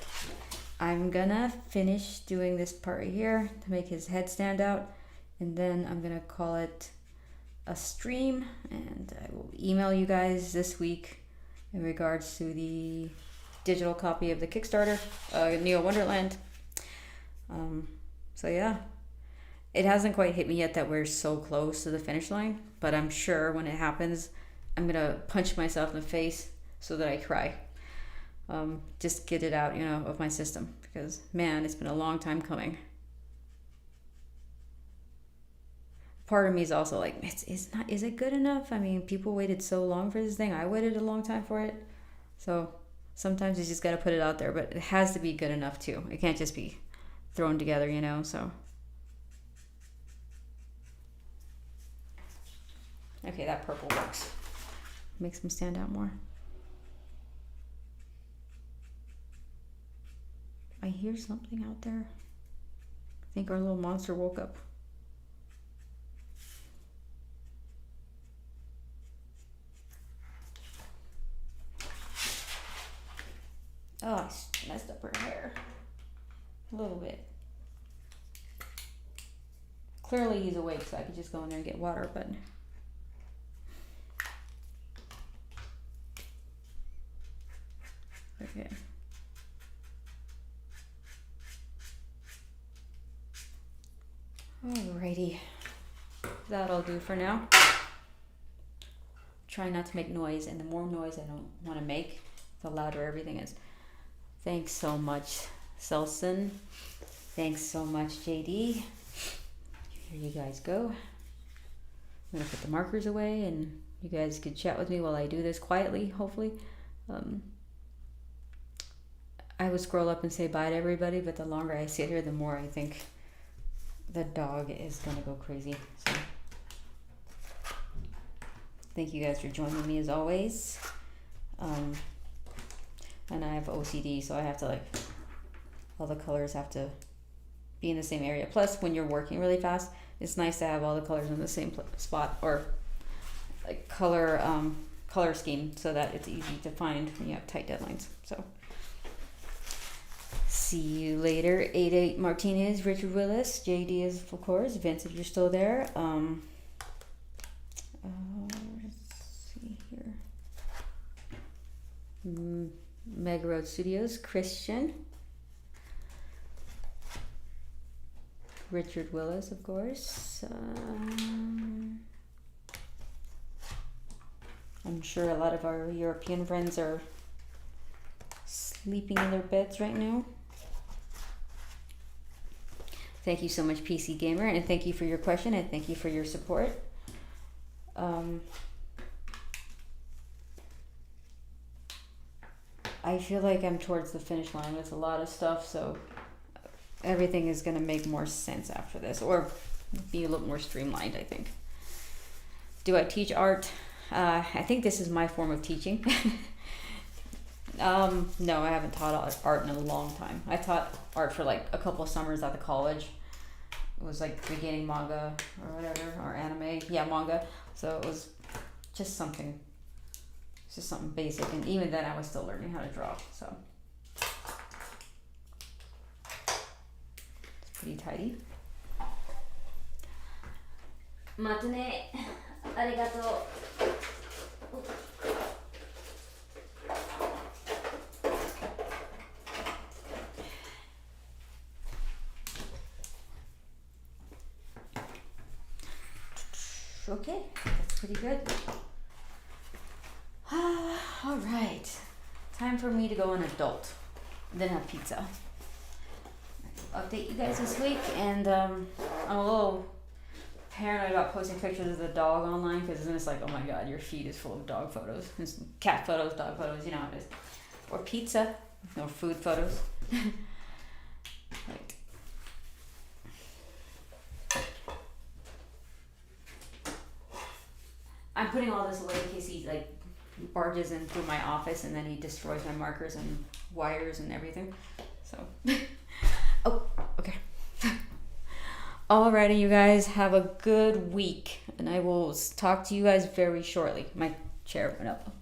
Speaker 1: I'm gonna finish doing this part right here to make his head stand out, and then I'm gonna call it a stream, and I will email you guys this week in regards to the digital copy of the Kickstarter, Neo Wonderland. So yeah, it hasn't quite hit me yet that we're so close to the finish line, but I'm sure when it happens, I'm gonna punch myself in the face so that I cry. Just get it out, of my system, because man, it's been a long time coming. Part of me is also like, is it good enough? I mean, people waited so long for this thing. I waited a long time for it. So sometimes you just got to put it out there, but it has to be good enough too. It can't just be thrown together, so. Okay, that purple works. Makes them stand out more. I hear something out there. I think our little monster woke up. Oh, I messed up her hair a little bit. Clearly he's awake, so I could just go in there and get water, but okay. Alrighty, that'll do for now. trying not to make noise, and the more noise I don't want to make, the louder everything is. Thanks so much, Selson. Thanks so much, JD. Here you guys go. I'm gonna put the markers away, and you guys could chat with me while I do this quietly, hopefully. I would scroll up and say bye to everybody, but the longer I sit here, the more I think the dog is gonna go crazy. So thank you guys for joining me as always. And I have OCD, so I have to all the colors have to be in the same area. Plus, when you're working really fast, it's nice to have all the colors in the same spot, or like color scheme, so that it's easy to find when you have tight deadlines. So see you later. 88 Martinez, Richard Willis, JD is of course, Vince if you're still there. Let's see here. Mega Road Studios, Christian. Richard Willis, of course. I'm sure a lot of our European friends are sleeping in their beds right now. Thank you so much, PC Gamer, and thank you for your question, and thank you for your support. I feel like I'm towards the finish line with a lot of stuff, so everything is going to make more sense after this, or be a little more streamlined, I think. Do I teach art? I think this is my form of teaching. No, I haven't taught art in a long time. I taught art for like a couple of summers at the college. It was like beginning manga or whatever, or anime. Yeah, manga. So it was just something basic, and even then I was still learning how to draw, so it's pretty tidy. Matane, arigato. Okay, that's pretty good. All right, time for me to go an adult, and then have pizza. I'll update you guys this week, and I'm a little paranoid about posting pictures of the dog online, because then it's like, oh my god, your feed is full of dog photos, it's cat photos, dog photos, you know how it is, or pizza, no food photos. Right. I'm putting all this away in case he barges in through my office and then he destroys my markers and wires and everything. So, oh, okay. Alrighty, you guys, have a good week, and I will talk to you guys very shortly. My chair went up.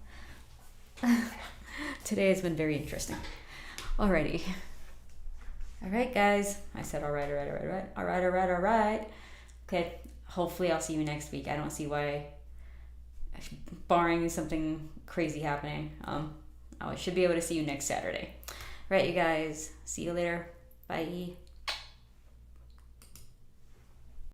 Speaker 1: Today has been very interesting. Alrighty. Alright, guys. I said alright. Alright. Okay, hopefully I'll see you next week. I don't see why, barring something crazy happening, I should be able to see you next Saturday. Right, you guys. See you later. Bye.